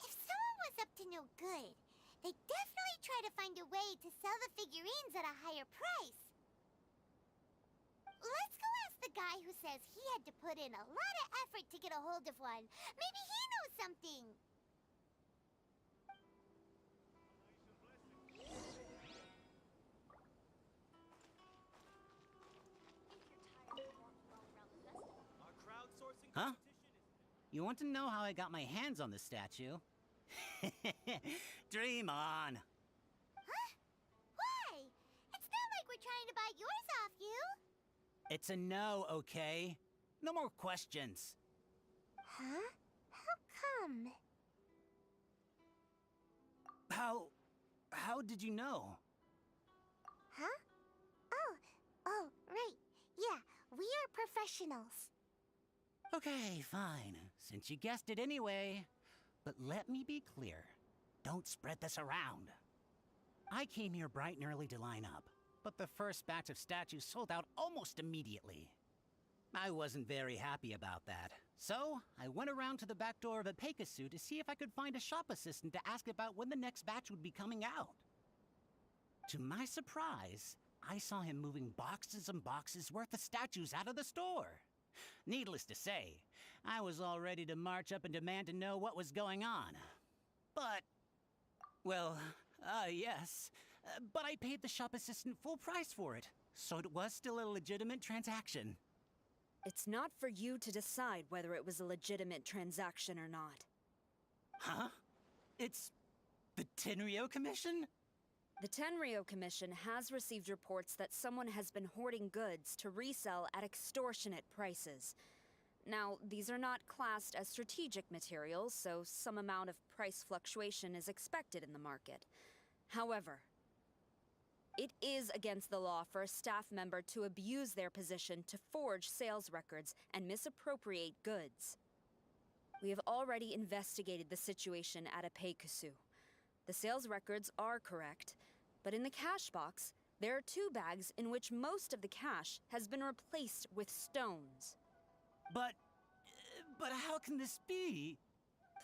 If someone was up to no good, they'd definitely try to find a way to sell the figurines at a higher price. Let's go ask the guy who says he had to put in a lot of effort to get a hold of one. Maybe he knows something. Huh? You want to know how I got my hands on the statue? Dream on! Huh? Why? It's not like we're trying to buy yours off you. It's a no, okay? No more questions. Huh? How come? How How did you know? Huh? Oh, right. Yeah, we are professionals. Okay, fine. Since you guessed it anyway. But let me be clear. Don't spread this around. I came here bright and early to line up, but the first batch of statues sold out almost immediately. I wasn't very happy about that, so I went around to the back door of a Pegasus to see if I could find a shop assistant to ask about when the next batch would be coming out. To my surprise, I saw him moving boxes and boxes worth of statues out of the store. Needless to say, I was all ready to march up and demand to know what was going on. But, well, yes, but I paid the shop assistant full price for it, so it was still a legitimate transaction. It's not for you to decide whether it was a legitimate transaction or not. Huh? It's the Tenryo Commission? The Tenryo Commission has received reports that someone has been hoarding goods to resell at extortionate prices. Now, these are not classed as strategic materials, so some amount of price fluctuation is expected in the market. However, it is against the law for a staff member to abuse their position to forge sales records and misappropriate goods. We have already investigated the situation at Apeikusu. The sales records are correct, but in the cash box, there are 2 bags in which most of the cash has been replaced with stones. But how can this be?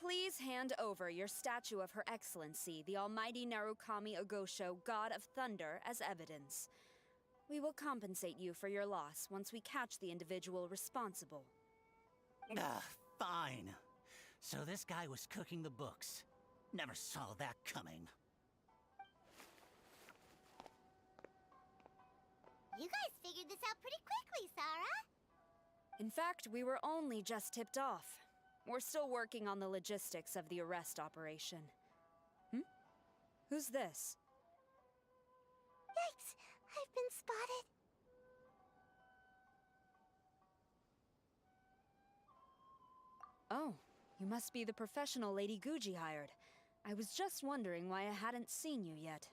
Please hand over your statue of Her Excellency, the Almighty Narukami Ogosho, God of Thunder, as evidence. We will compensate you for your loss once we catch the individual responsible. Fine. So this guy was cooking the books. Never saw that coming. You guys figured this out pretty quickly, Sarah. In fact, we were only just tipped off. We're still working on the logistics of the arrest operation. Who's this? Yikes! I've been spotted. Oh, you must be the professional Lady Guji hired. I was just wondering why I hadn't seen you yet.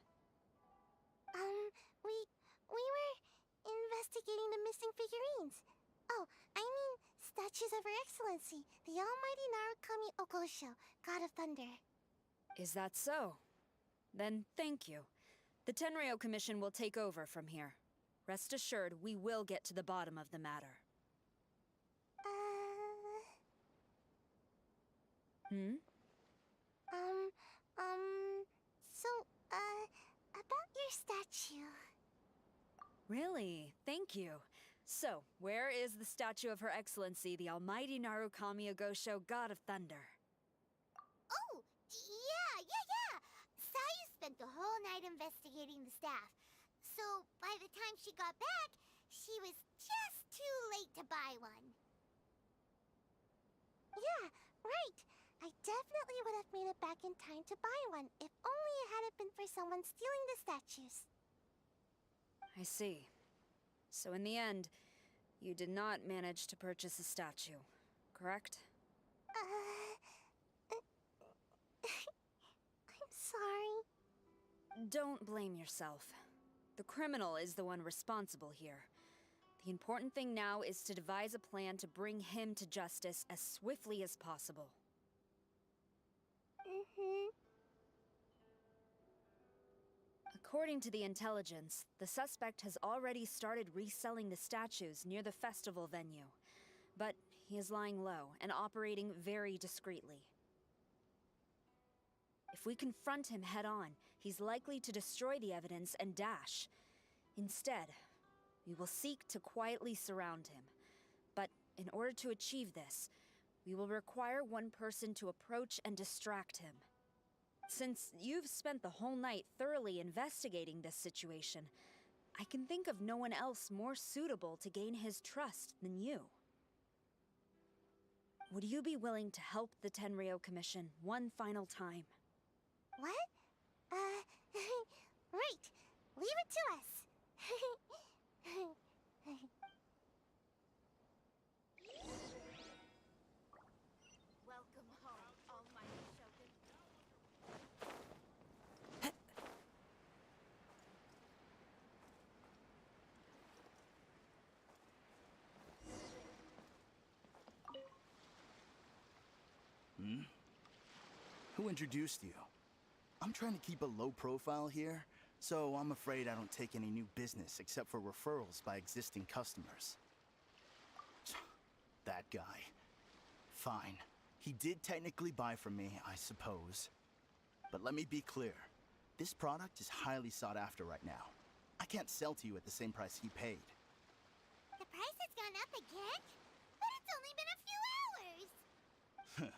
We were investigating the missing figurines. Oh, I mean, statues of Her Excellency, the Almighty Narukami Ogosho, God of Thunder. Is that so? Then thank you. The Tenryo Commission will take over from here. Rest assured, we will get to the bottom of the matter. About your statue. Really? Thank you. So, where is the statue of Her Excellency, the Almighty Narukami Ogosho, God of Thunder? Oh, yeah! Sayu spent the whole night investigating the staff. So, by the time she got back, she was just too late to buy one. Yeah, right. I definitely would have made it back in time to buy one, if only it hadn't been for someone stealing the statues. I see. So in the end, you did not manage to purchase a statue, correct? I'm sorry. Don't blame yourself. The criminal is the one responsible here. The important thing now is to devise a plan to bring him to justice as swiftly as possible. According to the intelligence, the suspect has already started reselling the statues near the festival venue. But he is lying low and operating very discreetly. If we confront him head-on, he's likely to destroy the evidence and dash. Instead, we will seek to quietly surround him. But in order to achieve this, we will require one person to approach and distract him. Since you've spent the whole night thoroughly investigating this situation, I can think of no one else more suitable to gain his trust than you. Would you be willing to help the Tenryo Commission one final time? What? Right. Leave it to us. Welcome home, Almighty Shogun. Who introduced you? I'm trying to keep a low profile here, so I'm afraid I don't take any new business except for referrals by existing customers. That guy. Fine. He did technically buy from me, I suppose. But let me be clear. This product is highly sought after right now. I can't sell to you at the same price he paid. The price has gone up again? But it's only been a few hours!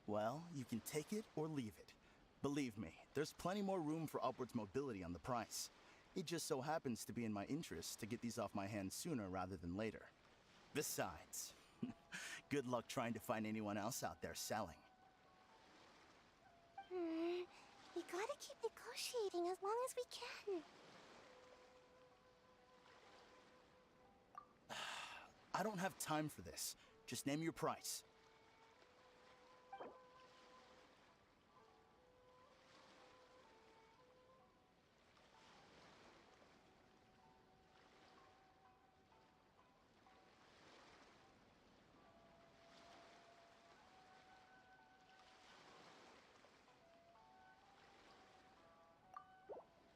Well, you can take it or leave it. Believe me, there's plenty more room for upwards mobility on the price. It just so happens to be in my interest to get these off my hands sooner rather than later. Besides, good luck trying to find anyone else out there selling. We gotta keep negotiating as long as we can. I don't have time for this. Just name your price.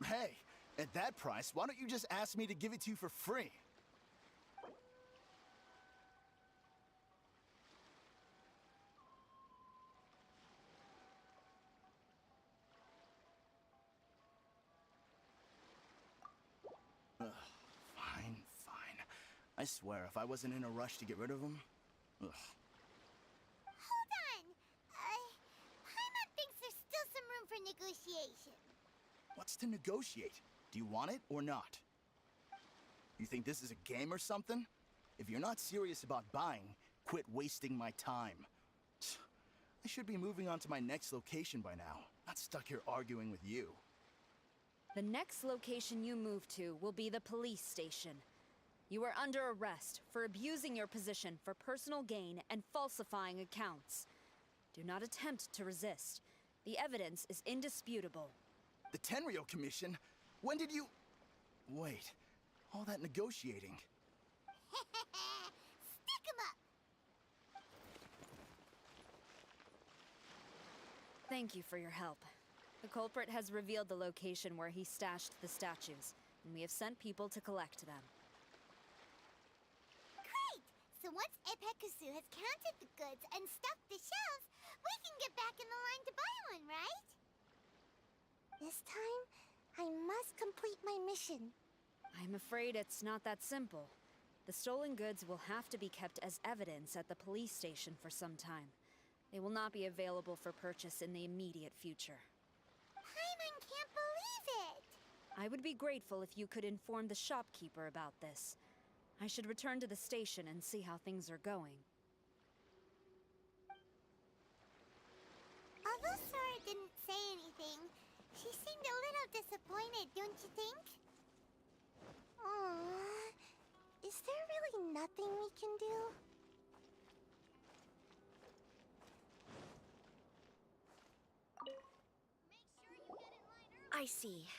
Hey, at that price, why don't you just ask me to give it to you for free? Ugh, fine. I swear, if I wasn't in a rush to get rid of him... Ugh. Hold on! Paimon thinks there's still some room for negotiation. What's to negotiate? Do you want it or not? You think this is a game or something? If you're not serious about buying, quit wasting my time. I should be moving on to my next location by now, not stuck here arguing with you. The next location you move to will be the police station. You are under arrest for abusing your position for personal gain and falsifying accounts. Do not attempt to resist. The evidence is indisputable. The Tenryo Commission? When did you... Wait, all that negotiating. Stick 'em up! Thank you for your help. The culprit has revealed the location where he stashed the statues, and we have sent people to collect them. Great! So once Epekusu has counted the goods and stuffed the shelves, we can get back in the line to buy one, right? This time, I must complete my mission. I'm afraid it's not that simple. The stolen goods will have to be kept as evidence at the police station for some time. They will not be available for purchase in the immediate future. Paimon can't believe it! I would be grateful if you could inform the shopkeeper about this. I should return to the station and see how things are going. Although Sora didn't say anything, she seemed a little disappointed, don't you think? Aww. Is there really nothing we can do? I see.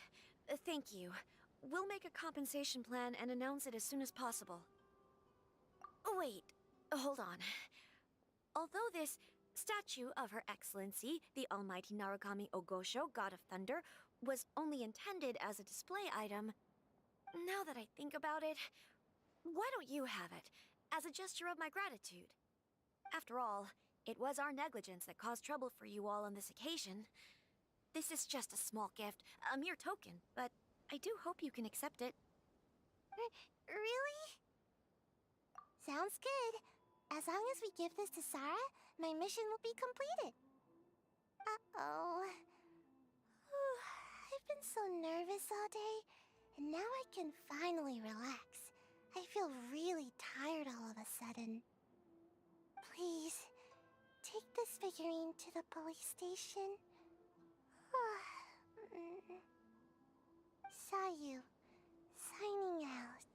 Thank you. We'll make a compensation plan and announce it as soon as possible. Wait, hold on. Although this statue of Her Excellency, the Almighty Narukami Ogosho, God of Thunder, was only intended as a display item, now that I think about it, why don't you have it, as a gesture of my gratitude? After all, it was our negligence that caused trouble for you all on this occasion. This is just a small gift, a mere token, but I do hope you can accept it. Really? Sounds good. As long as we give this to Sarah, my mission will be completed. Uh-oh. I've been so nervous all day, and now I can finally relax. I feel really tired all of a sudden. Please, take this figurine to the police station. Sayu, signing out.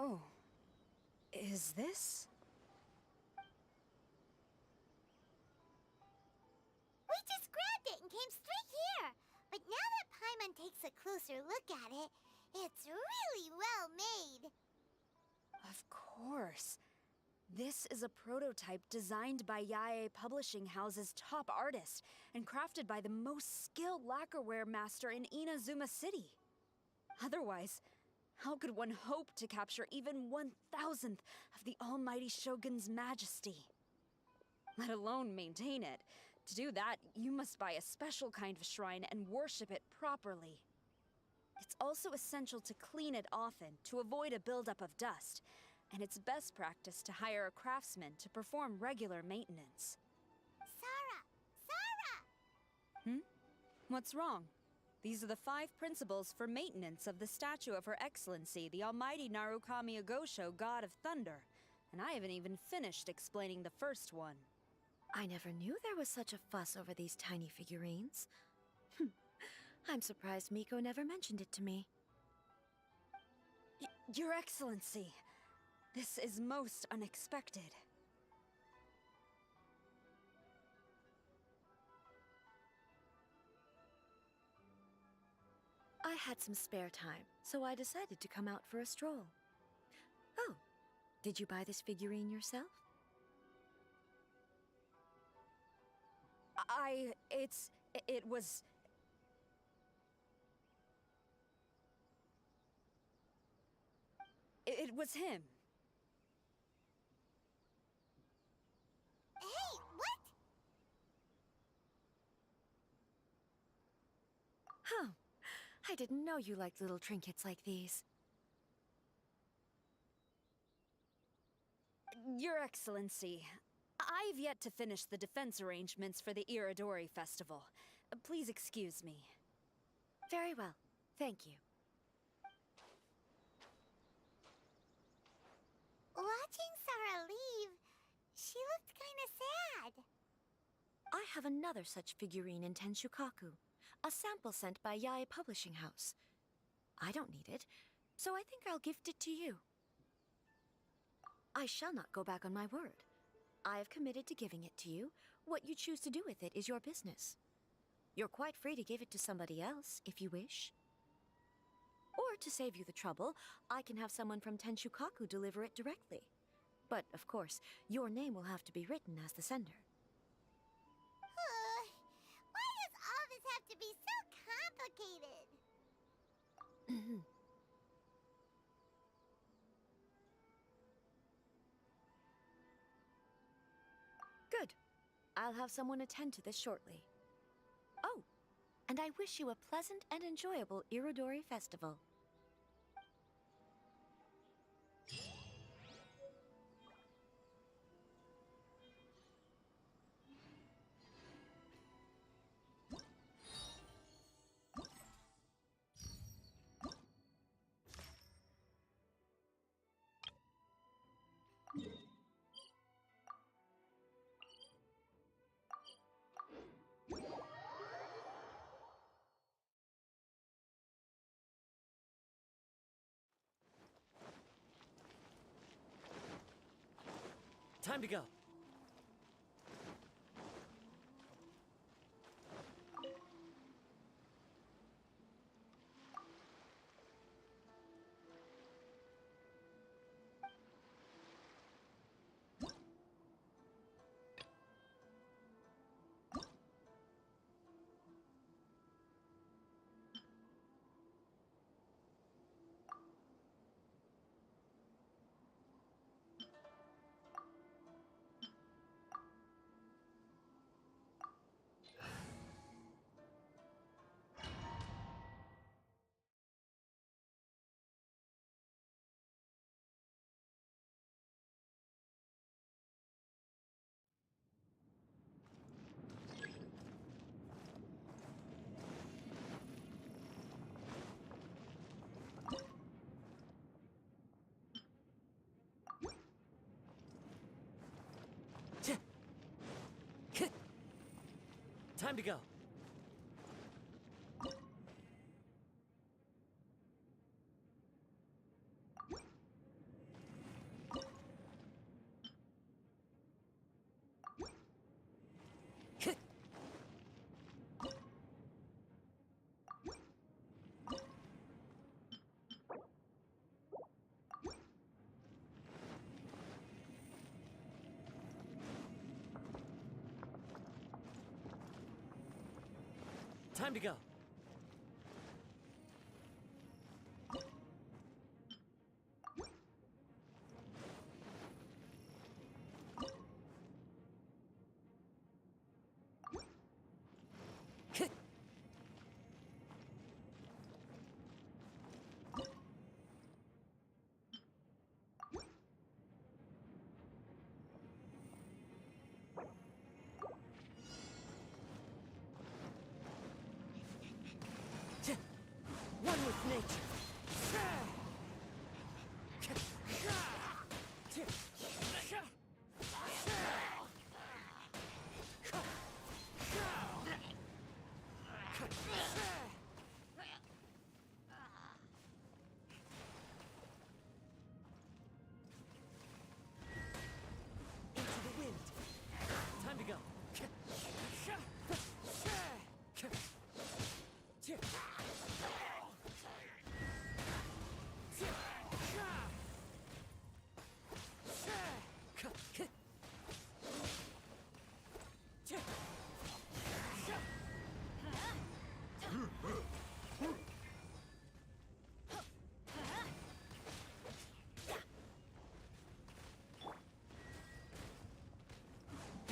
Oh. Is this? We just grabbed it and came straight here. But now that Paimon takes a closer look at it, it's really well made. Of course. This is a prototype designed by Yae Publishing House's top artist and crafted by the most skilled lacquerware master in Inazuma City. Otherwise, how could one hope to capture even 1,000th of the almighty Shogun's majesty? Let alone maintain it. To do that, you must buy a special kind of shrine and worship it properly. It's also essential to clean it often to avoid a buildup of dust, and it's best practice to hire a craftsman to perform regular maintenance. Sarah! Sarah! What's wrong? These are the 5 principles for maintenance of the statue of Her Excellency, the Almighty Narukami Agosho, God of Thunder. And I haven't even finished explaining the first one. I never knew there was such a fuss over these tiny figurines. I'm surprised Miko never mentioned it to me. Your Excellency, this is most unexpected. I had some spare time, so I decided to come out for a stroll. Oh, did you buy this figurine yourself? It was... It was him. Hey, what? Huh. I didn't know you liked little trinkets like these. Your Excellency, I've yet to finish the defense arrangements for the Iridori Festival. Please excuse me. Very well. Thank you. Watching Sarah leave, she looked kinda sad. I have another such figurine in Tenshukaku, a sample sent by Yae Publishing House. I don't need it, so I think I'll gift it to you. I shall not go back on my word. I have committed to giving it to you. What you choose to do with it is your business. You're quite free to give it to somebody else, if you wish. Or to save you the trouble, I can have someone from Tenshukaku deliver it directly. But, of course, your name will have to be written as the sender. Why does all this have to be so complicated? Good. I'll have someone attend to this shortly. Oh, and I wish you a pleasant and enjoyable Irodori Festival. Time to go. Time to go. Time to go. One with nature. Into the wind. Time to go.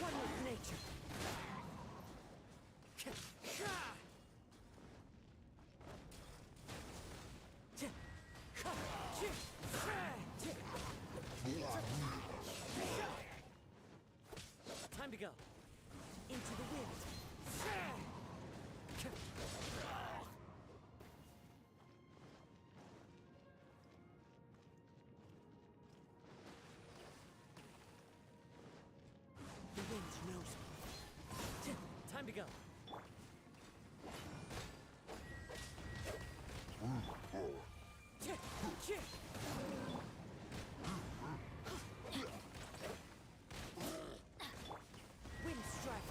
One with nature. Time to go. Into the wind. The wind knows me. Time to go. Wind strike.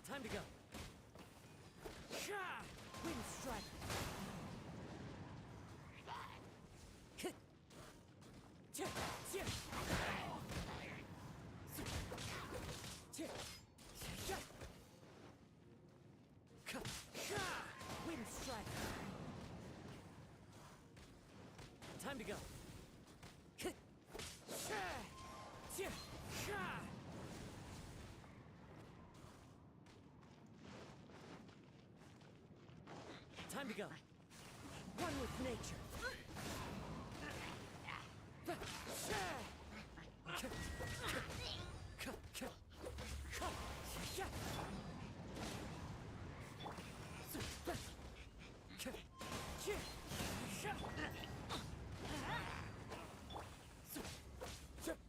Time to go. Wind strike. Wind strike. Time to go. Time to go. One with nature.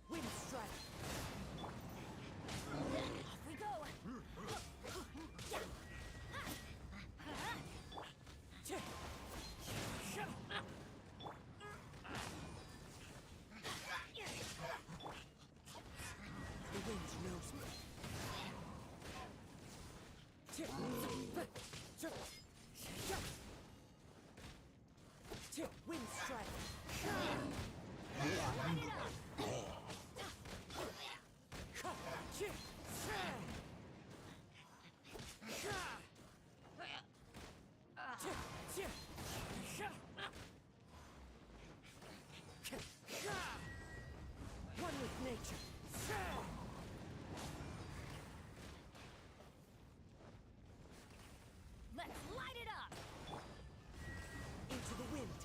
Wind strike. Off we go. The wind knows me. Wind strike. One with nature. Let's light it up. Into the wind.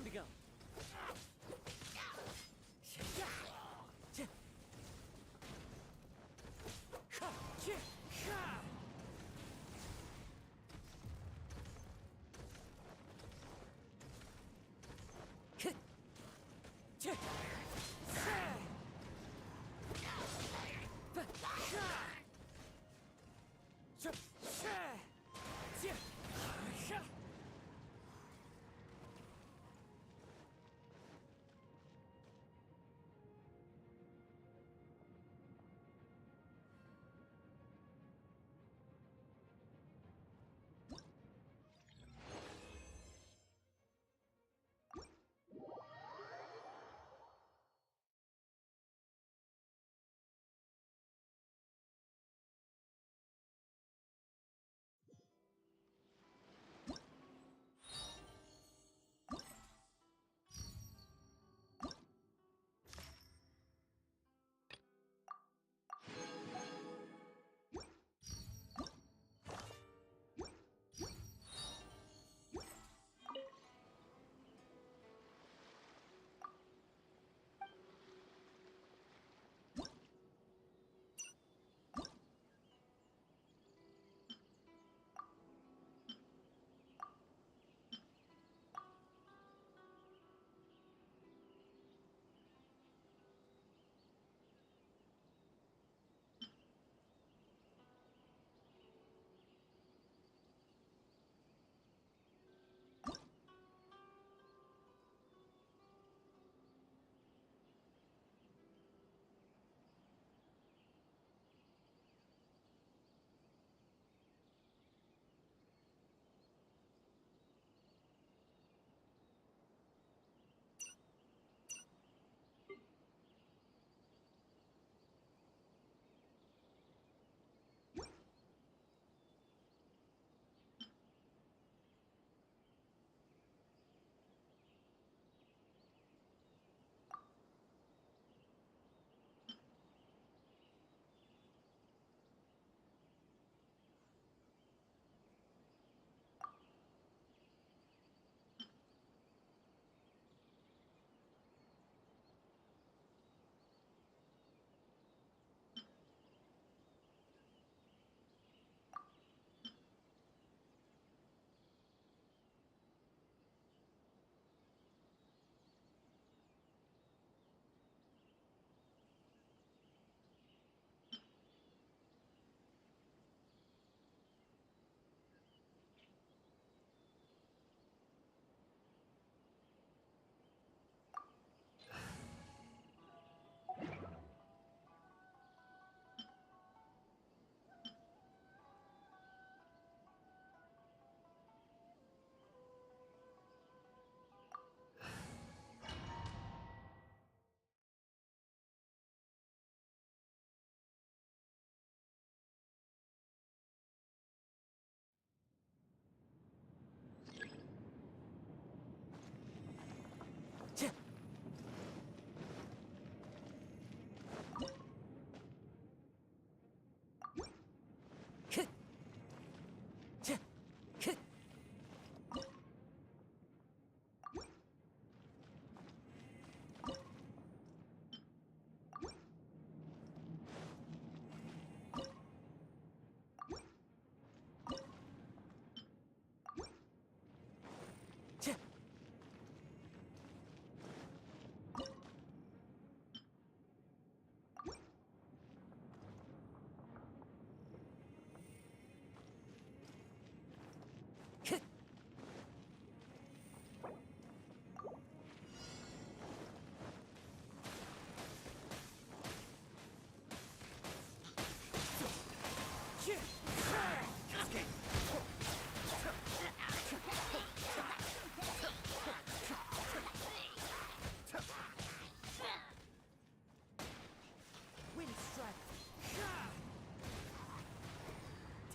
Time to go.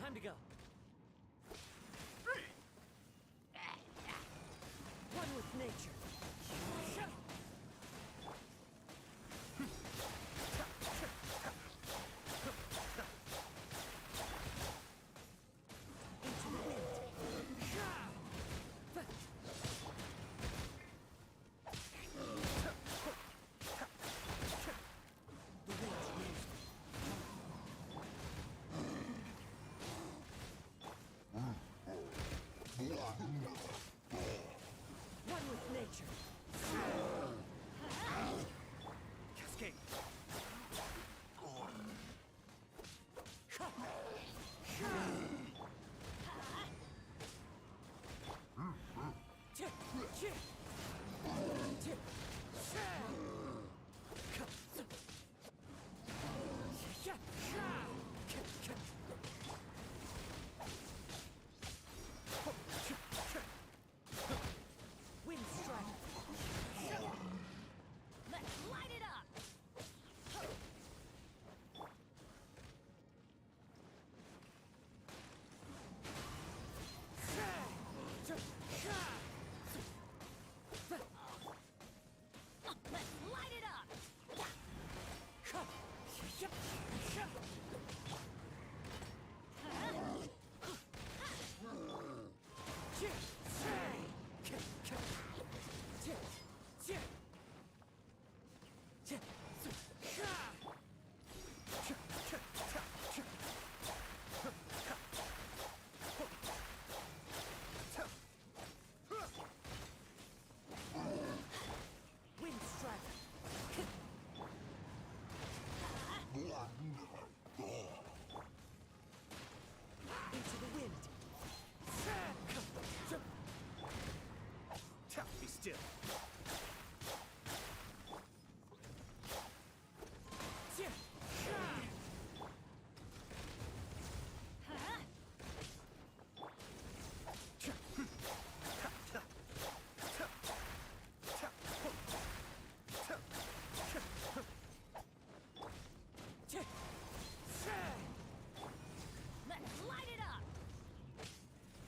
Time to go. One with nature. Into the wind. nature. Cascade. Wind strike. Let's light it up! Let's light it up! Wind strike. Into the wind. Be still. Let's light it up!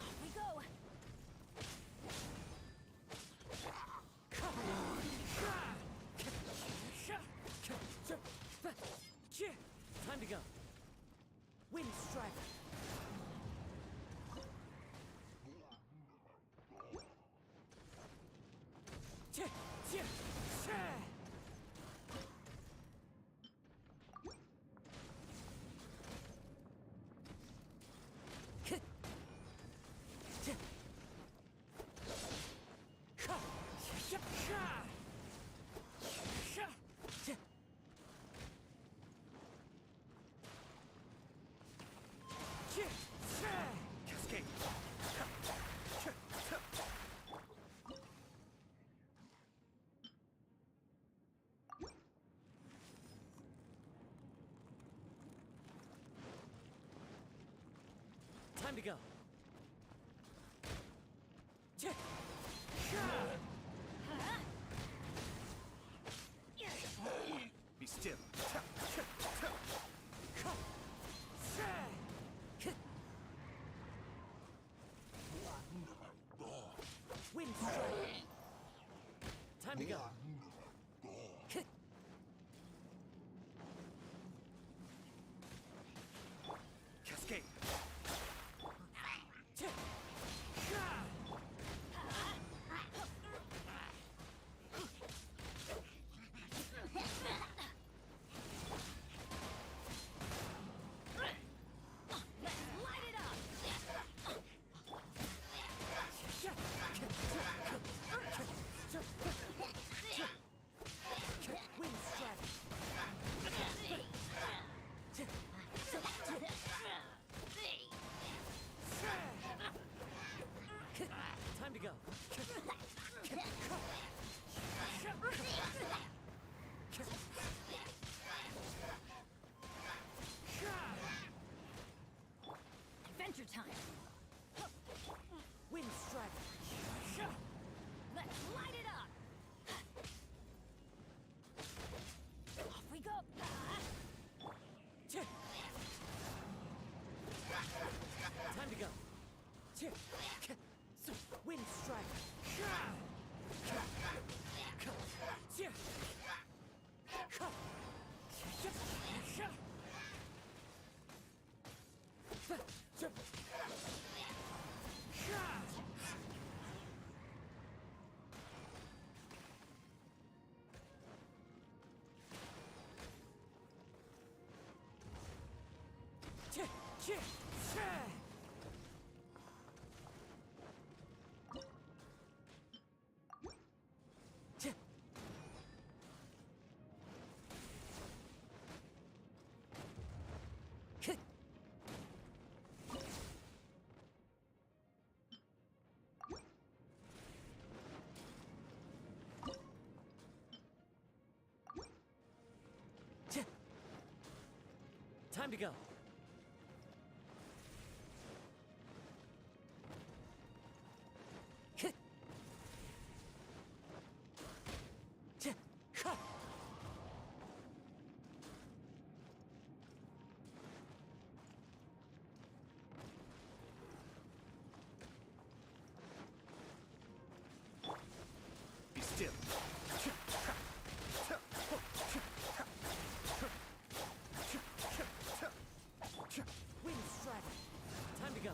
Off we go! Time to go. Wind strike. Cascade. Time to go. Be still. Wind strike. Time to go. Cascade. Let's light it up! Wind strike. Time to go. Adventure time! Wind strike. Let's light it up! Off we go! Time to go. Wind strike. Time to go. Be still. Wind strike. Time to go.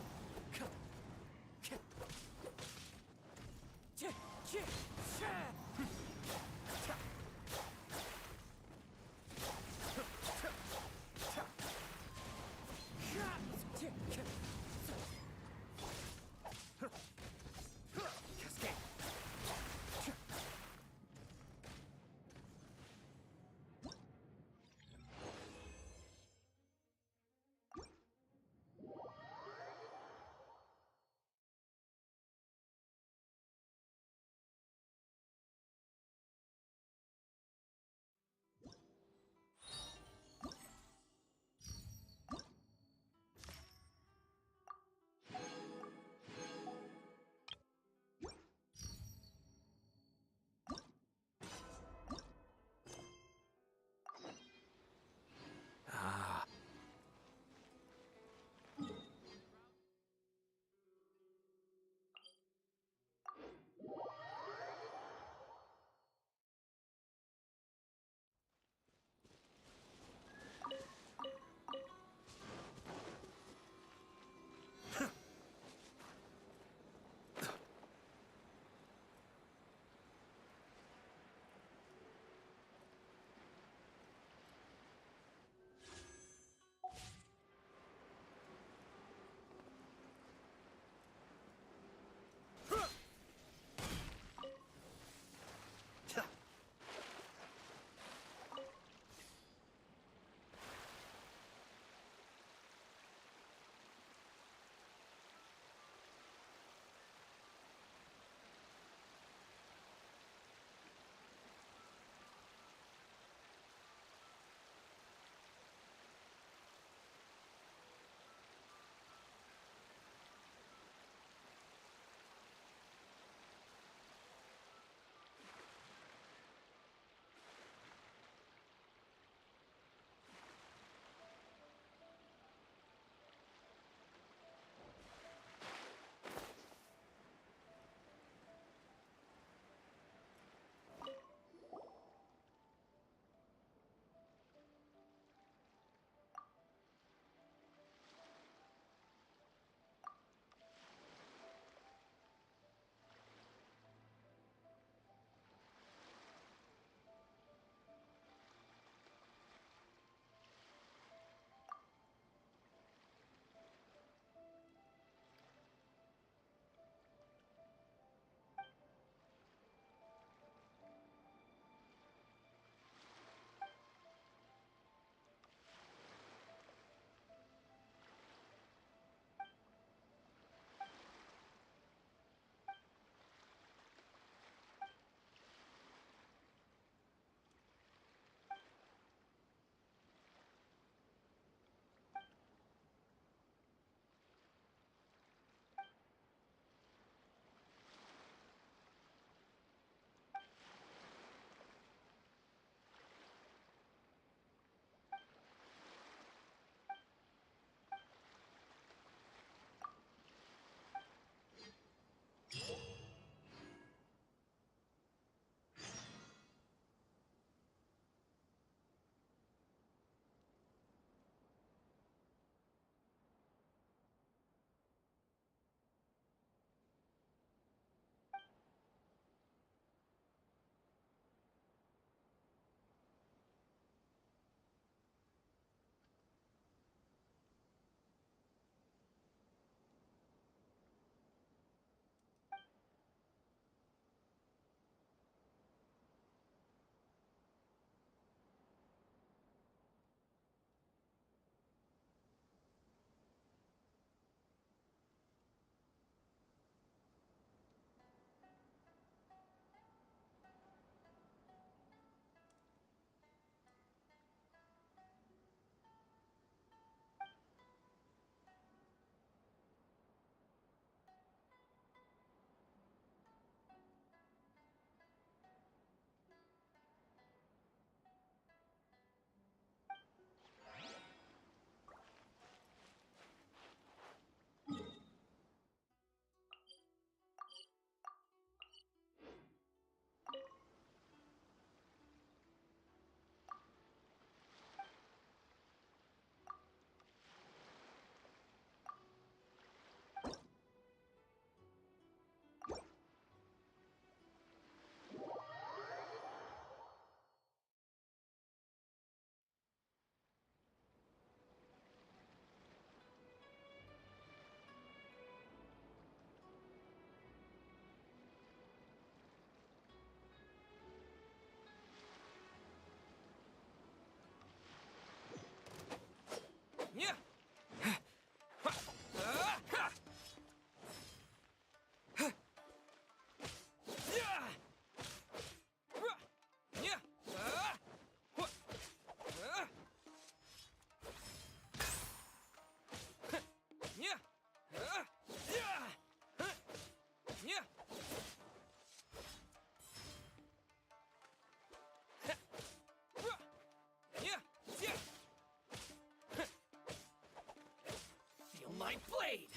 blade!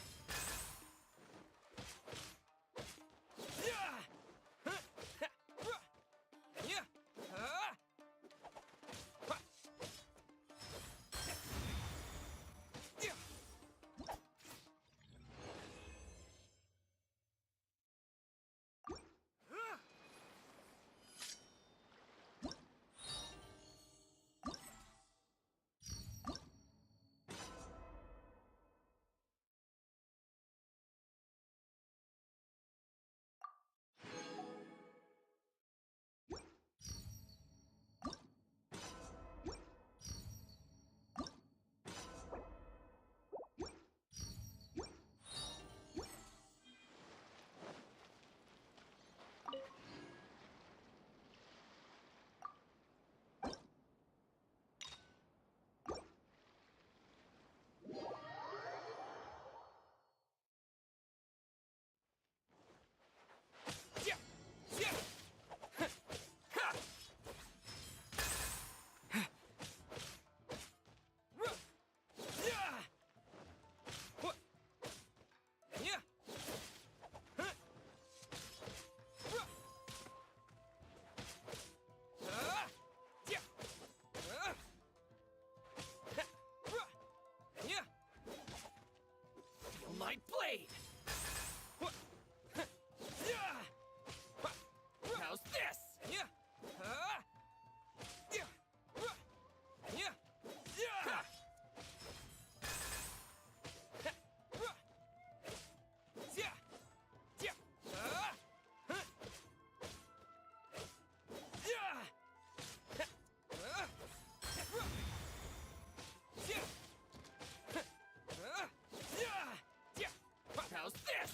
My blade! How's this? How's this?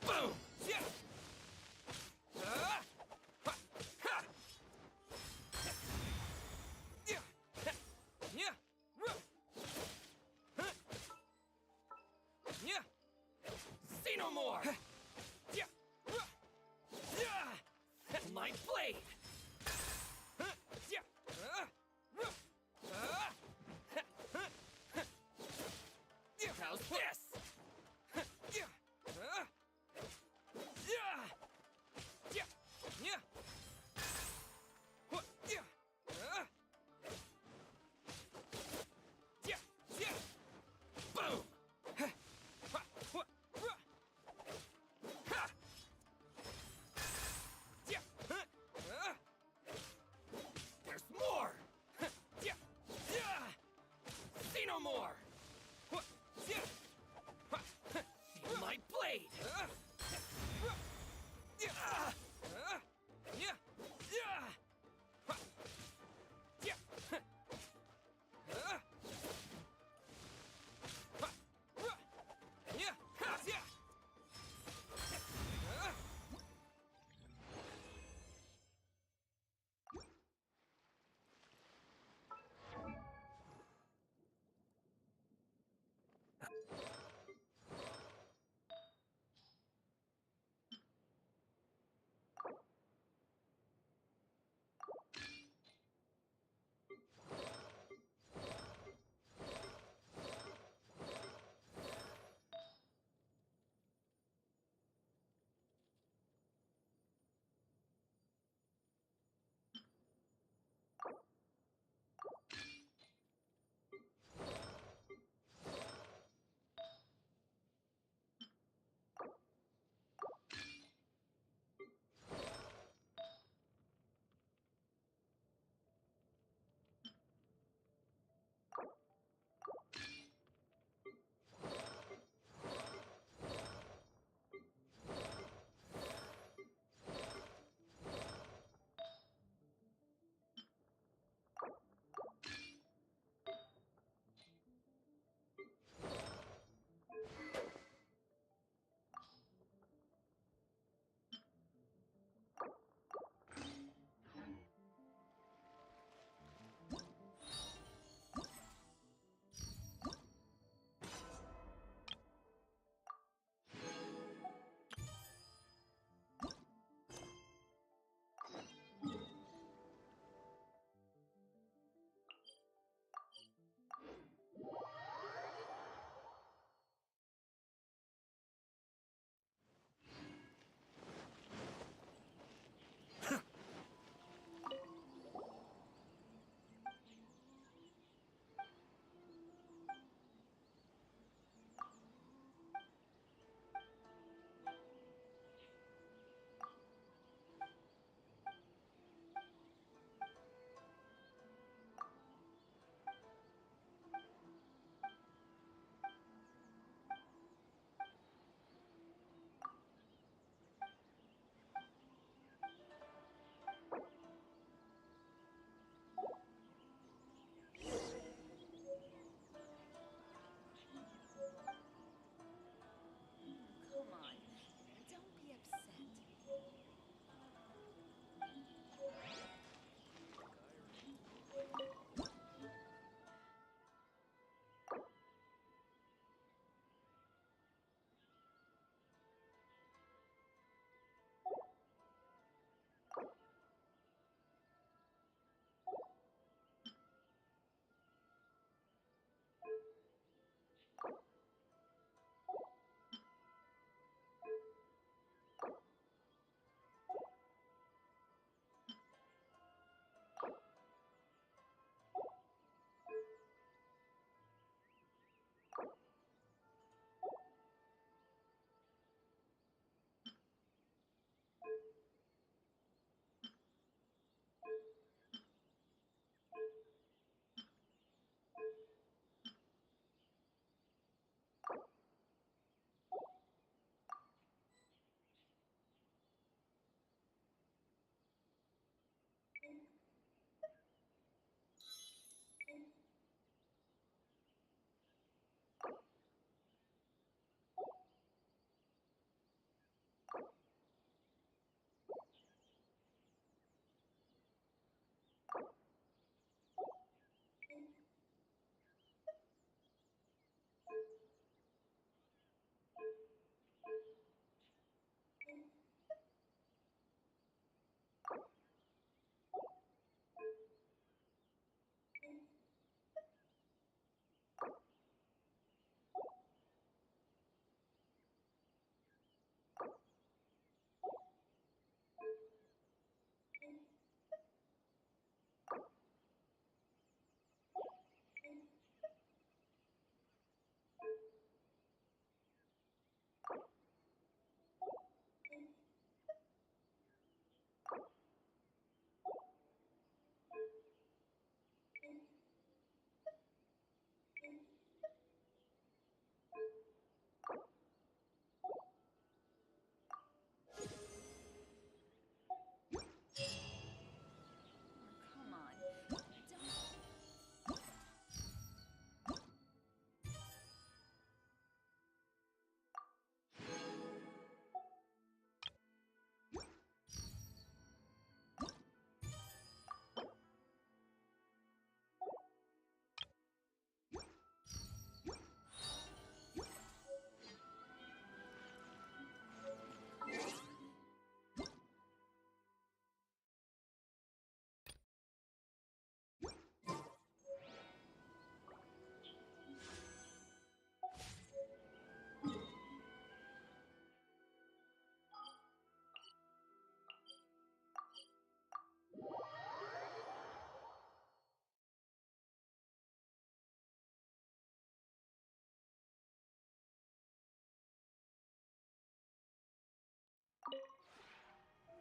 Boom! See no more! My blade! How's this?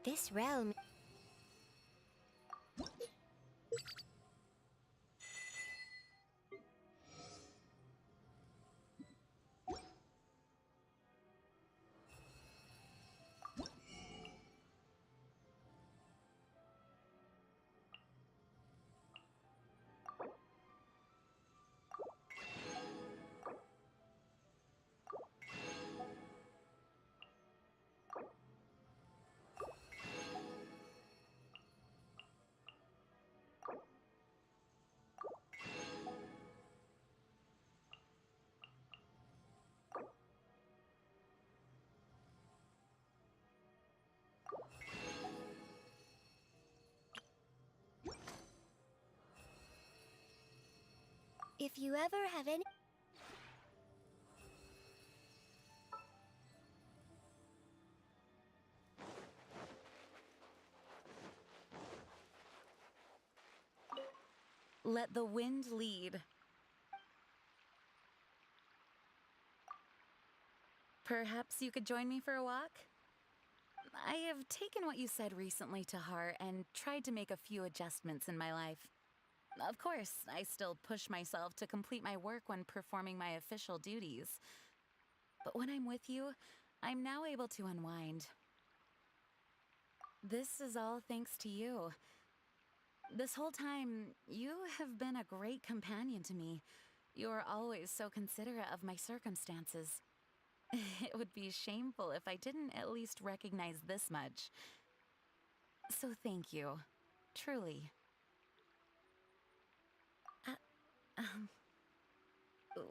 This realm... If you ever have any... Let the wind lead. Perhaps you could join me for a walk? I have taken what you said recently to heart and tried to make a few adjustments in my life. Of course, I still push myself to complete my work when performing my official duties. But when I'm with you, I'm now able to unwind. This is all thanks to you. This whole time, you have been a great companion to me. You are always so considerate of my circumstances. It would be shameful if I didn't at least recognize this much. So thank you. Truly.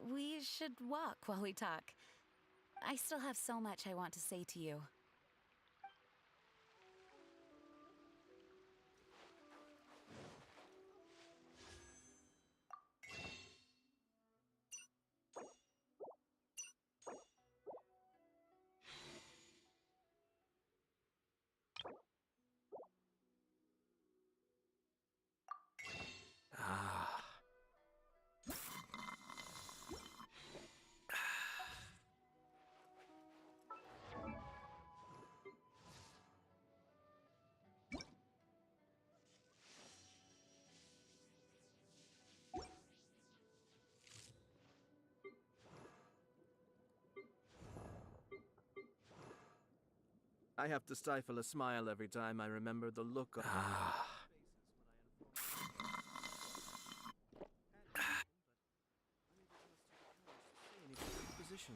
We should walk while we talk. I still have so much I want to say to you. I have to stifle a smile every time I remember the look on position.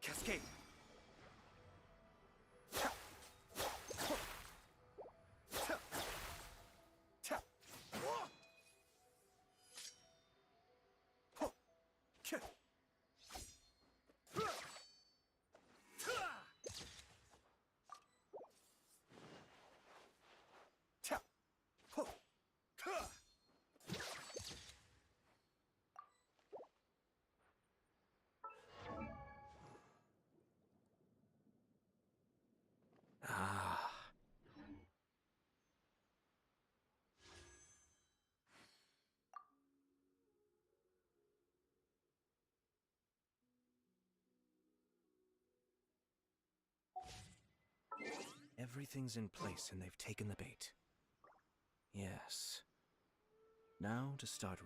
Cascade. Everything's in place and they've taken the bait. Yes. Now to start